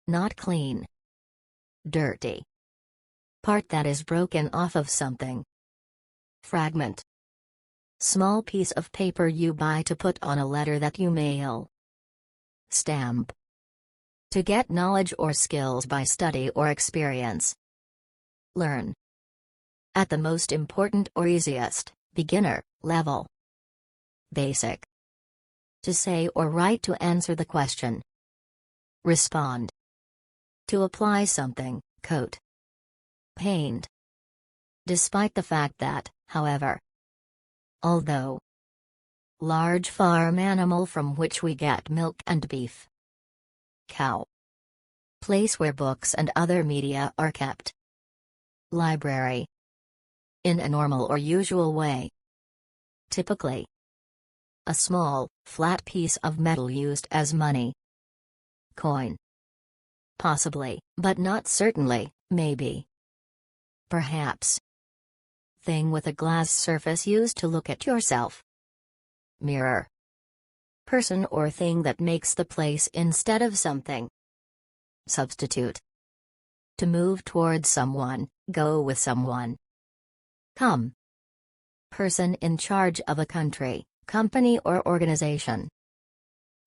Not clean. Dirty. Part that is broken off of something. Fragment. Small piece of paper you buy to put on a letter that you mail. Stamp. To get knowledge or skills by study or experience. Learn. At the most important or easiest, beginner, level. Basic. To say or write to answer the question. Respond. To apply something, coat. Paint. Despite the fact that, however. Although. Large farm animal from which we get milk and beef. Cow. Place where books and other media are kept. Library. In a normal or usual way. Typically. A small, flat piece of metal used as money. Coin. Possibly, but not certainly, maybe. Perhaps. Thing with a glass surface used to look at yourself. Mirror. Person or thing that makes the place instead of something. Substitute. To move towards someone, go with someone. Come. Person in charge of a country, company or organization.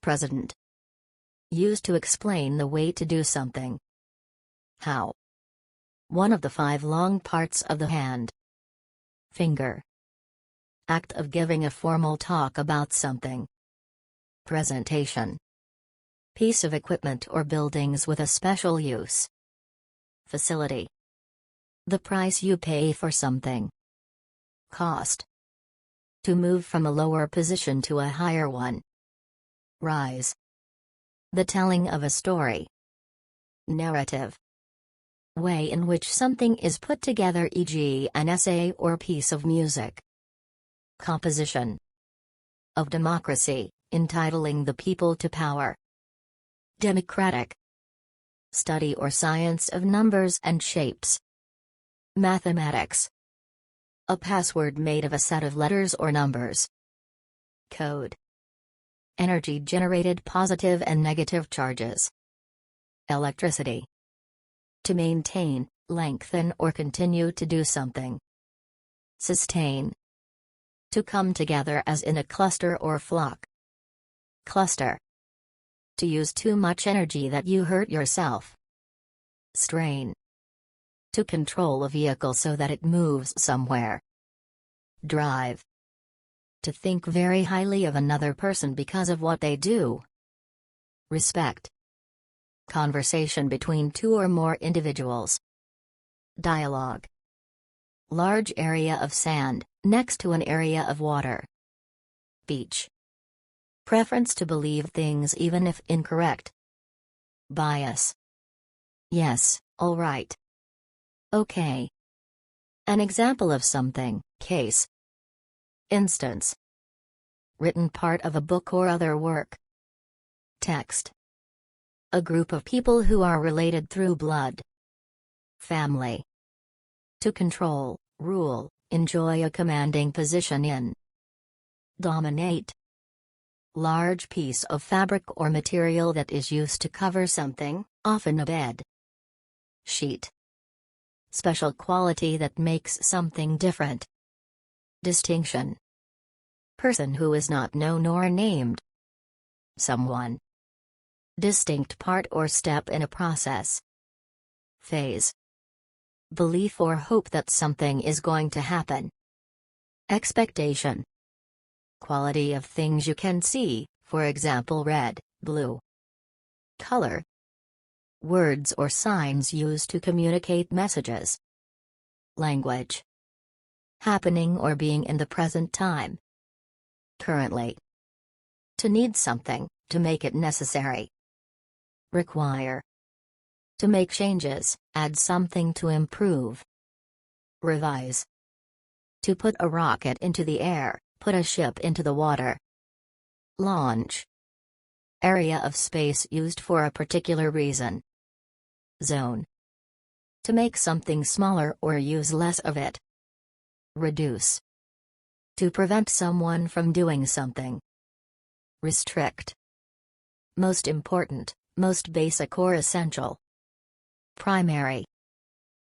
President. Used to explain the way to do something. How. One of the 5 long parts of the hand. Finger. Act of giving a formal talk about something. Presentation. Piece of equipment or buildings with a special use. Facility. The price you pay for something. Cost. To move from a lower position to a higher one. Rise. The telling of a story. Narrative. Way in which something is put together, e.g., an essay or piece of music. Composition. Of democracy, entitling the people to power. Democratic. Study or science of numbers and shapes. Mathematics. A password made of a set of letters or numbers. Code. Energy generated positive and negative charges. Electricity. To maintain, lengthen or continue to do something. Sustain. To come together as in a cluster or flock. Cluster. To use too much energy that you hurt yourself. Strain. To control a vehicle so that it moves somewhere. Drive. To think very highly of another person because of what they do. Respect. Conversation between 2 or more individuals. Dialogue. Large area of sand, next to an area of water. Beach. Preference to believe things even if incorrect. Bias. Yes, all right. Okay. An example of something, case. Instance. Written part of a book or other work. Text. A group of people who are related through blood. Family. To control, rule, enjoy a commanding position in. Dominate. Large piece of fabric or material that is used to cover something, often a bed. Sheet. Special quality that makes something different. Distinction. Person who is not known or named. Someone. Distinct part or step in a process. Phase. Belief or hope that something is going to happen. Expectation. Quality of things you can see, for example red, blue. Color. Words or signs used to communicate messages. Language. Happening or being in the present time. Currently. To need something, to make it necessary. Require. To make changes, add something to improve. Revise. To put a rocket into the air, put a ship into the water. Launch. Area of space used for a particular reason. Zone. To make something smaller or use less of it. Reduce. To prevent someone from doing something. Restrict. Most important, most basic or essential. Primary.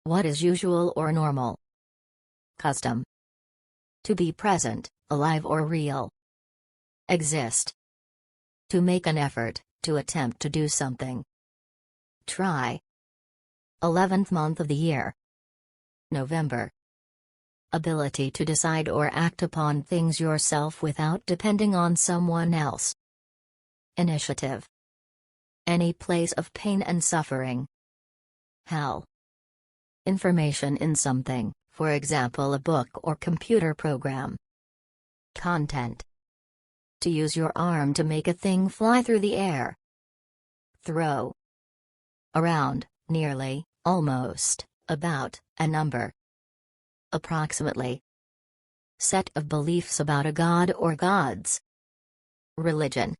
What is usual or normal. Custom. To be present, alive or real. Exist. To make an effort, to attempt to do something. Try. 11th month of the year. November. Ability to decide or act upon things yourself without depending on someone else. Initiative. Any place of pain and suffering. Hell. Information in something, for example a book or computer program. Content. To use your arm to make a thing fly through the air. Throw. Around, nearly, almost, about, a number. Approximately. Set of beliefs about a god or gods. Religion.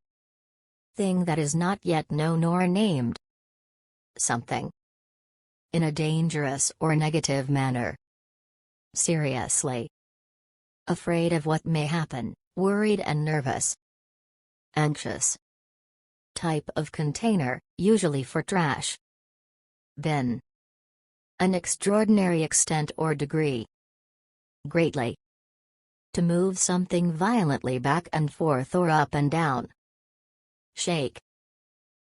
Thing that is not yet known or named. Something. In a dangerous or negative manner. Seriously. Afraid of what may happen, worried and nervous. Anxious. Type of container, usually for trash. Bin. An extraordinary extent or degree. Greatly. To move something violently back and forth or up and down. Shake.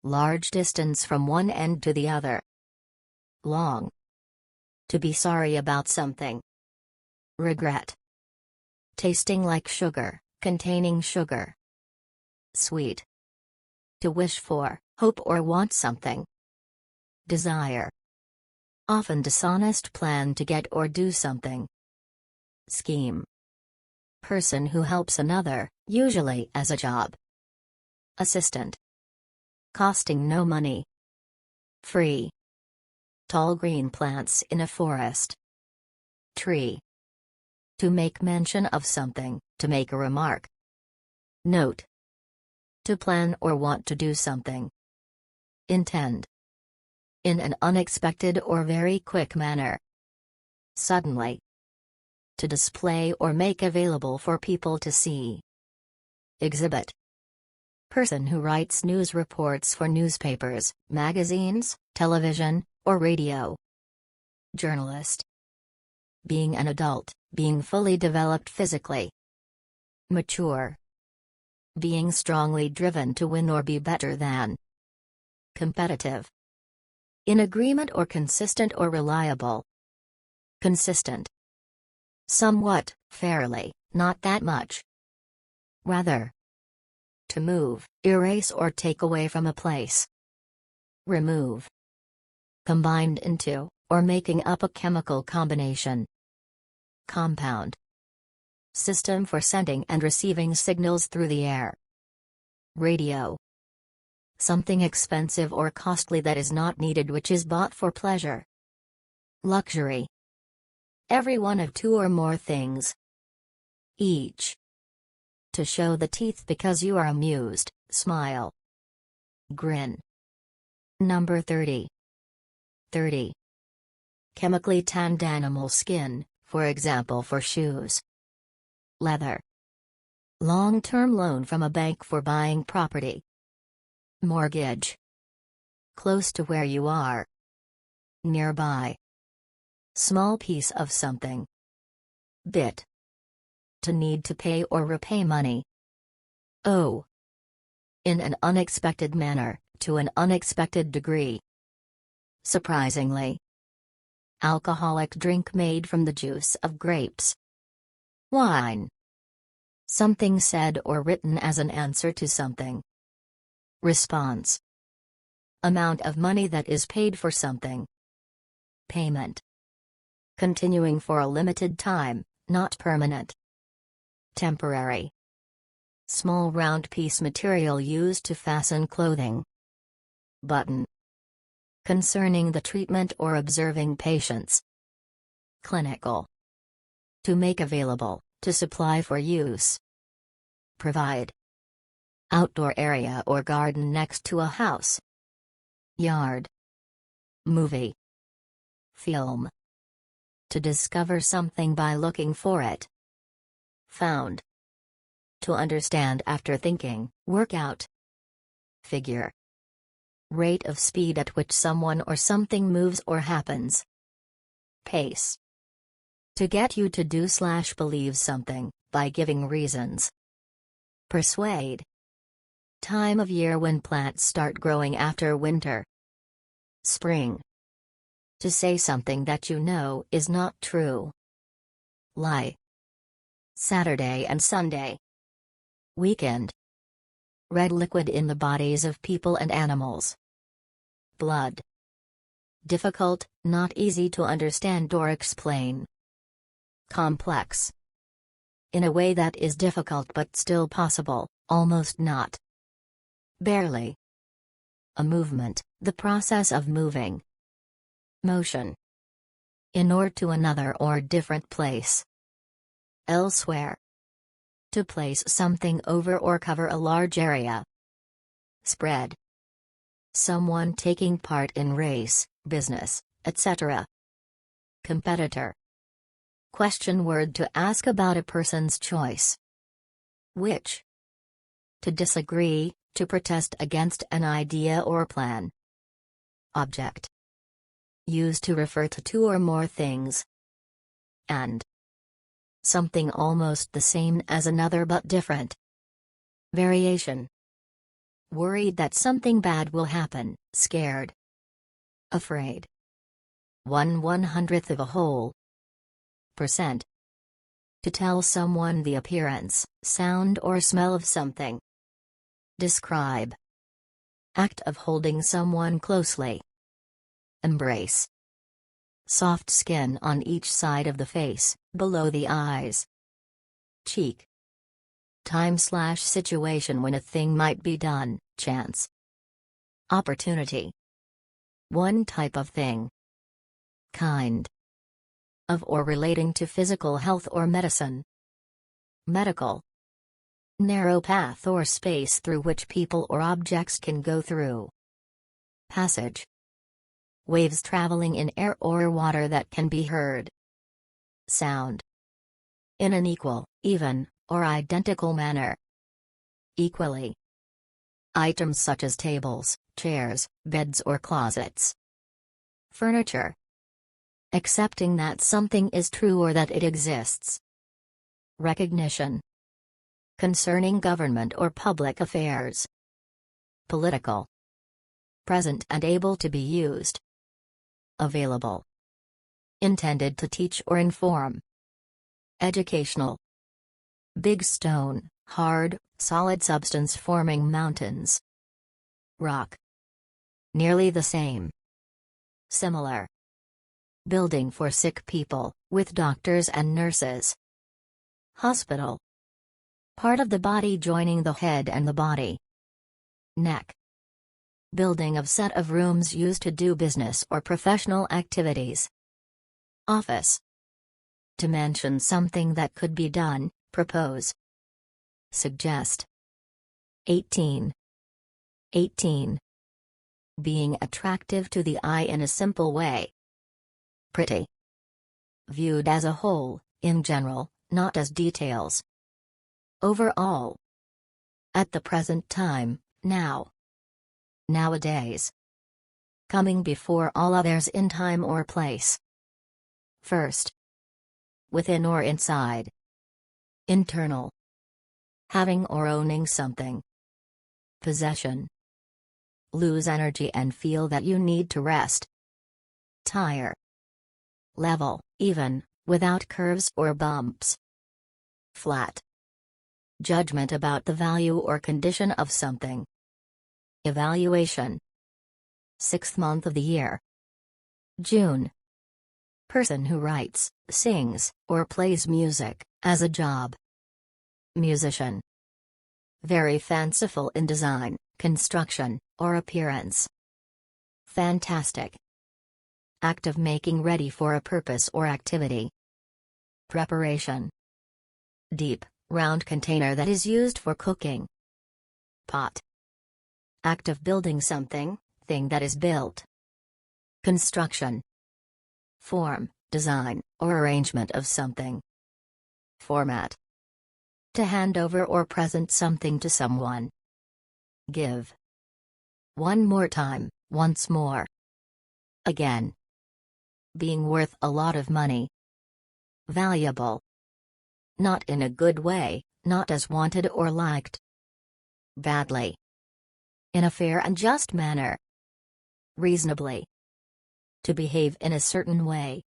Large distance from one end to the other. Long. To be sorry about something. Regret. Tasting like sugar, containing sugar. Sweet. To wish for, hope or want something. Desire. Often dishonest plan to get or do something. Scheme. Person who helps another, usually as a job. Assistant. Costing no money. Free. Tall green plants in a forest. Tree. To make mention of something, to make a remark. Note. To plan or want to do something. Intend. In an unexpected or very quick manner. Suddenly. To display or make available for people to see. Exhibit. Person who writes news reports for newspapers, magazines, television, or radio. Journalist. Being an adult, being fully developed physically. Mature. Being strongly driven to win or be better than. Competitive. In agreement or consistent or reliable. Consistent. Somewhat, fairly, not that much. Rather. To move, erase or take away from a place. Remove. Combined into, or making up a chemical combination. Compound. System for sending and receiving signals through the air. Radio. Something expensive or costly that is not needed which is bought for pleasure. Luxury. Every one of two or more things. Each. To show the teeth because you are amused, smile. Grin. Number 30. 30. Chemically tanned animal skin, for example for shoes. Leather. Long-term loan from a bank for buying property. Mortgage. Close to where you are. Nearby. Small piece of something. Bit. To need to pay or repay money. Oh. In an unexpected manner, to an unexpected degree. Surprisingly. Alcoholic drink made from the juice of grapes. Wine. Something said or written as an answer to something. Response. Amount of money that is paid for something. Payment. Continuing for a limited time, not permanent. Temporary. Small round piece material used to fasten clothing. Button. Concerning the treatment or observing patients. Clinical. To make available, to supply for use. Provide. Outdoor area or garden next to a house. Yard. Movie. Film. To discover something by looking for it. Found. To understand after thinking, work out. Figure. Rate of speed at which someone or something moves or happens. Pace. To get you to do/believe something, by giving reasons. Persuade. Time of year when plants start growing after winter. Spring. To say something that you know is not true. Lie. Saturday and Sunday. Weekend. Red liquid in the bodies of people and animals. Blood. Difficult, not easy to understand or explain. Complex. In a way that is difficult but still possible, almost not. Barely. A movement, the process of moving. Motion. In or to another or different place. Elsewhere. To place something over or cover a large area. Spread. Someone taking part in race, business, etc. Competitor. Question word to ask about a person's choice. Which. To disagree, to protest against an idea or plan. Object. Used to refer to two or more things. And. Something almost the same as another but different. Variation. Worried that something bad will happen, scared. Afraid. 1/100th of a whole. Percent. To tell someone the appearance, sound or smell of something. Describe. Act of holding someone closely. Embrace. Soft skin on each side of the face, below the eyes. Cheek. Time/situation when a thing might be done, chance. Opportunity. One type of thing. Kind. Of or relating to physical health or medicine. Medical. Narrow path or space through which people or objects can go through. Passage. Waves traveling in air or water that can be heard. Sound. In an equal, even, or identical manner. Equally. Items such as tables, chairs, beds or closets. Furniture. Accepting that something is true or that it exists. Recognition. Concerning government or public affairs. Political. Present and able to be used. Available. Intended to teach or inform. Educational. Big stone, hard, solid substance forming mountains. Rock. Nearly the same. Similar. Building for sick people, with doctors and nurses. Hospital. Part of the body joining the head and the body. Neck. Building of set of rooms used to do business or professional activities. Office. To mention something that could be done, propose. Suggest. 18. 18. Being attractive to the eye in a simple way. Pretty. Viewed as a whole, in general, not as details. Overall. At the present time, now. Nowadays. Coming before all others in time or place. First. Within or inside. Internal. Having or owning something. Possession. Lose energy and feel that you need to rest. Tire. Level, even, without curves or bumps. Flat. Judgment about the value or condition of something. Evaluation. 6th month of the year. June. Person who writes, sings, or plays music, as a job. Musician. Very fanciful in design, construction, or appearance. Fantastic. Act of making ready for a purpose or activity. Preparation. Deep, round container that is used for cooking. Pot. Act of building something, thing that is built. Construction. Form, design, or arrangement of something. Format. To hand over or present something to someone. Give. One more time, once more. Again. Being worth a lot of money. Valuable. Not in a good way, not as wanted or liked. Badly. In a fair and just manner. Reasonably. To behave in a certain way.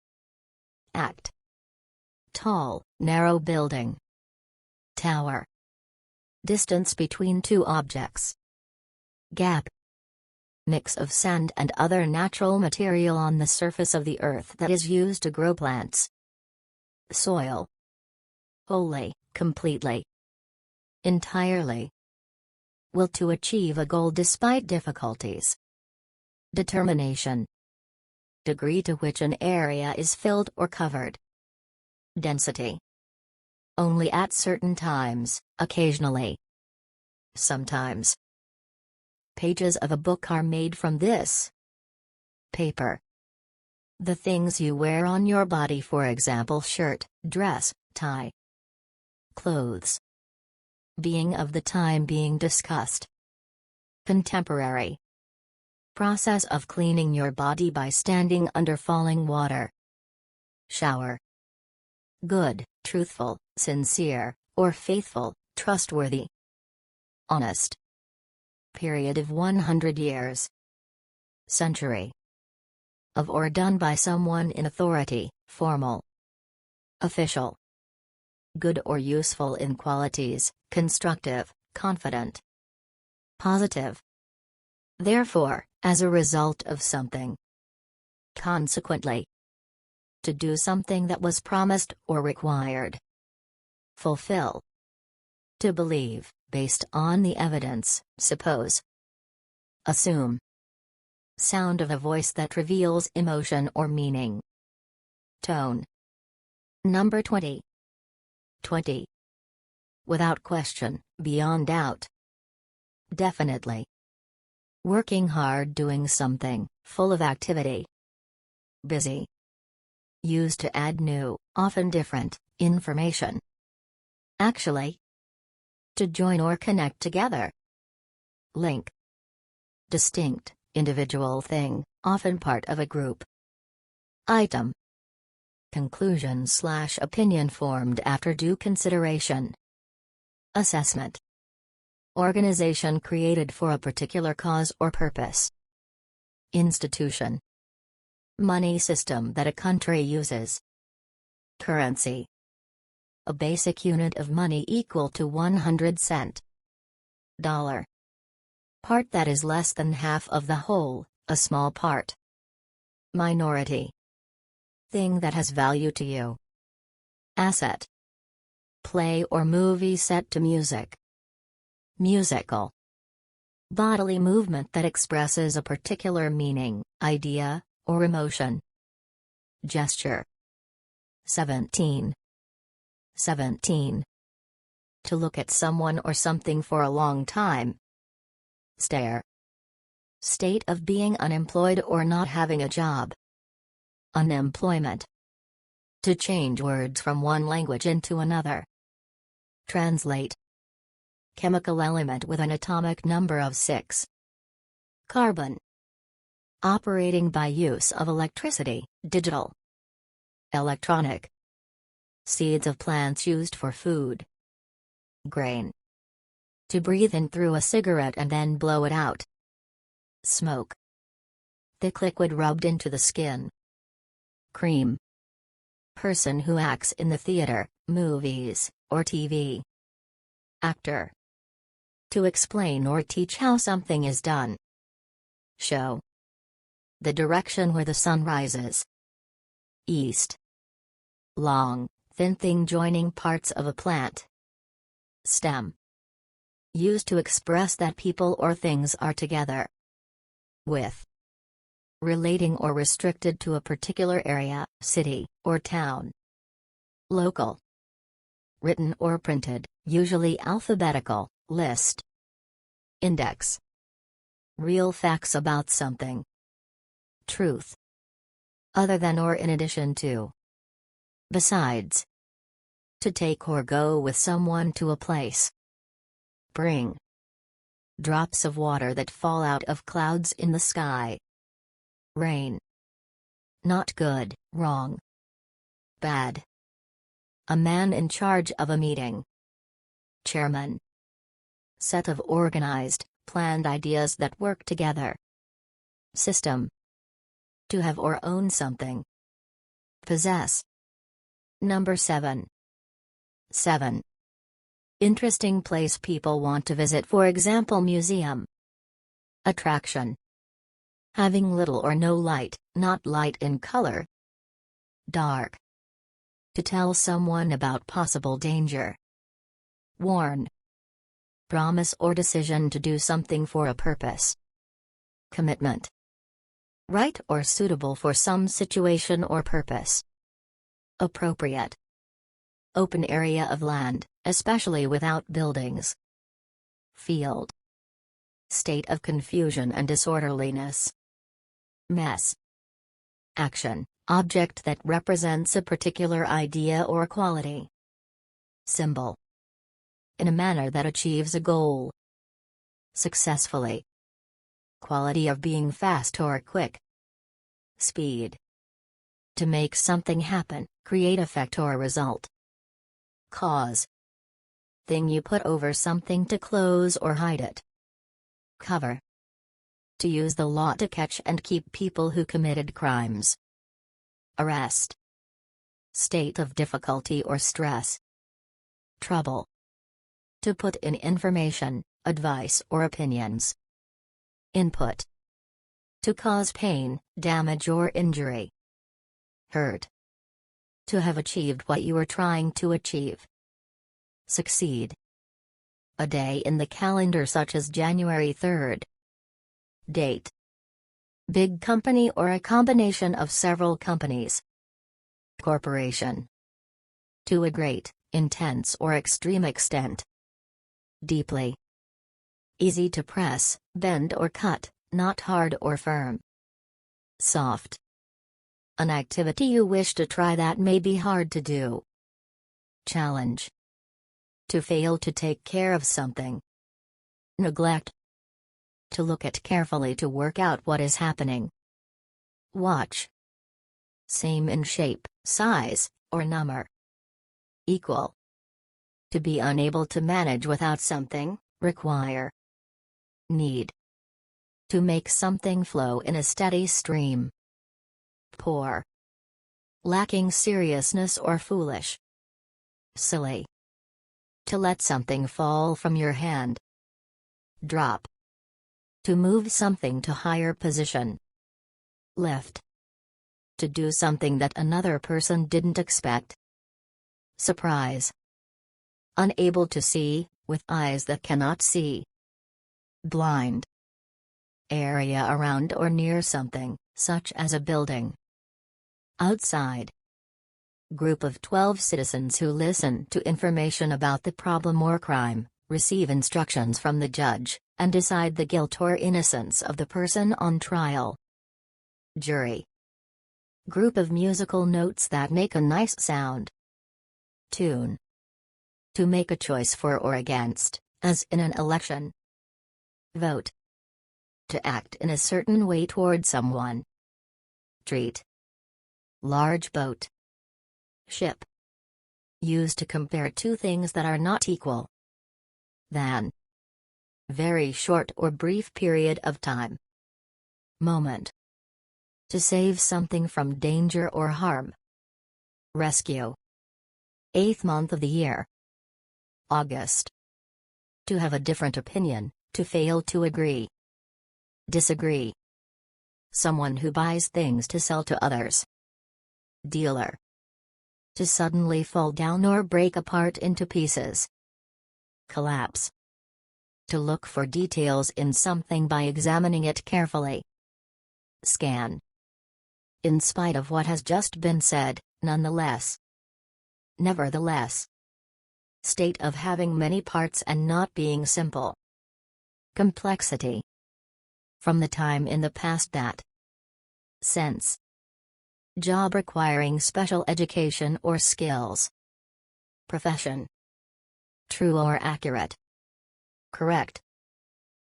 Act. Tall, narrow building. Tower. Distance between two objects. Gap. Mix of sand and other natural material on the surface of the earth that is used to grow plants. Soil. Wholly, completely. Entirely. Will to achieve a goal despite difficulties. Determination. Degree to which an area is filled or covered. Density. Only at certain times, occasionally. Sometimes. Pages of a book are made from this. Paper. The things you wear on your body, for example, shirt, dress, tie. Clothes. Being of the time being discussed. Contemporary. Process of cleaning your body by standing under falling water. Shower. Good, truthful, sincere, or faithful, trustworthy. Honest. Period of 100 years. Century. Of or done by someone in authority, formal. Official. Good or useful in qualities, constructive, confident. Positive. Therefore, as a result of something. Consequently. To do something that was promised or required. Fulfill. To believe, based on the evidence, suppose. Assume. Sound of a voice that reveals emotion or meaning. Tone. Number 20. 20. Without question, beyond doubt. Definitely. Working hard doing something, full of activity. Busy. Used to add new, often different, information. Actually. To join or connect together. Link. Distinct, individual thing, often part of a group. Item. Conclusion/opinion formed after due consideration. Assessment. Organization created for a particular cause or purpose. Institution. Money system that a country uses. Currency. A basic unit of money equal to 100 cent. Dollar. Part that is less than half of the whole, a small part. Minority. Thing that has value to you. Asset. play or movie set to music. Musical. Bodily movement that expresses a particular meaning, idea, or emotion. Gesture. 17. 17. To look at someone or something for a long time. Stare. State of being unemployed or not having a job. Unemployment. To change words from one language into another. Translate. Chemical element with an atomic number of 6. Carbon. Operating by use of electricity, digital. Electronic. Seeds of plants used for food. Grain. To breathe in through a cigarette and then blow it out. Smoke. Thick liquid rubbed into the skin. Cream. Person who acts in the theater, movies, or TV. Actor. To explain or teach how something is done. Show. The direction where the sun rises. East. Long, thin thing joining parts of a plant. Stem. Used to express that people or things are together. With. Relating or restricted to a particular area, city, or town. Local. Written or printed, usually alphabetical, list. Index. Real facts about something. Truth. Other than or in addition to. Besides. To take or go with someone to a place. Bring. Drops of water that fall out of clouds in the sky. Rain. Not good, wrong. Bad. A man in charge of a meeting. Chairman. Set of organized, planned ideas that work together. System. To have or own something. Possess. Number 7. 7. Interesting place people want to visit, for example, museum. Attraction. Having little or no light, not light in color. Dark. To tell someone about possible danger. Warn. Promise or decision to do something for a purpose. Commitment. Right or suitable for some situation or purpose. Appropriate. Open area of land, especially without buildings. Field. State of confusion and disorderliness. Mess. Action, object that represents a particular idea or quality. Symbol. In a manner that achieves a goal. Successfully. Quality of being fast or quick. Speed. To make something happen, create effect or result. Cause. Thing you put over something to close or hide it. Cover. To use the law to catch and keep people who committed crimes. Arrest. State of difficulty or stress. Trouble. To put in information, advice or opinions. Input. To cause pain, damage or injury. Hurt. To have achieved what you were trying to achieve. Succeed. A day in the calendar such as January 3rd. Date. Big company or a combination of several companies. Corporation. To a great, intense or extreme extent. Deeply. Easy to press, bend or cut, not hard or firm. Soft. An activity you wish to try that may be hard to do. Challenge. To fail to take care of something. Neglect. To look at carefully to work out what is happening. Watch. Same in shape, size, or number. Equal. To be unable to manage without something, require. Need. To make something flow in a steady stream. Poor. Lacking seriousness or foolish. Silly. To let something fall from your hand. Drop. To move something to higher position. Lift. To do something that another person didn't expect. Surprise. Unable to see, with eyes that cannot see. Blind. Area around or near something, such as a building. Outside. Group of 12 citizens who listen to information about the problem or crime, receive instructions from the judge, and decide the guilt or innocence of the person on trial. Jury. Group of musical notes that make a nice sound. Tune. To make a choice for or against, as in an election. Vote. To act in a certain way toward someone. Treat. Large boat. Ship. Used to compare two things that are not equal. Than. Very short or brief period of time. Moment. To save something from danger or harm. Rescue. 8th month of the year. August. To have a different opinion, to fail to agree. Disagree. Someone who buys things to sell to others. Dealer. To suddenly fall down or break apart into pieces. Collapse. To look for details in something by examining it carefully. Scan. In spite of what has just been said, nonetheless. Nevertheless. State of having many parts and not being simple. Complexity. From the time in the past that. Sense. Job requiring special education or skills. Profession. True or accurate. Correct.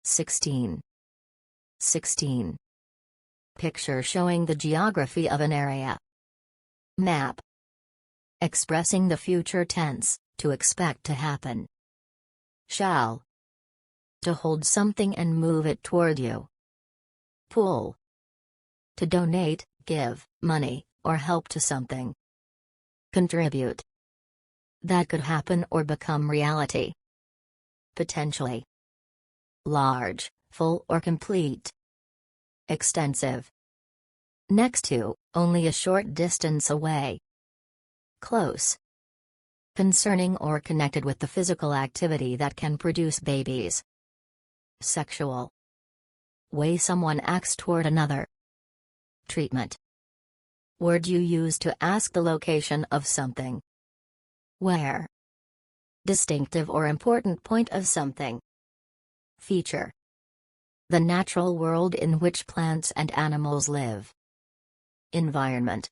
16. 16. Picture showing the geography of an area. Map. Expressing the future tense, to expect to happen. Shall. To hold something and move it toward you. Pull. To donate, give, money, or help to something. Contribute. That could happen or become reality. Potentially. Large, full or complete. Extensive. Next to, only a short distance away. Close. Concerning or connected with the physical activity that can produce babies. Sexual. Way someone acts toward another. Treatment. Word you use to ask the location of something. Where. Distinctive or important point of something. Feature. The natural world in which plants and animals live. Environment.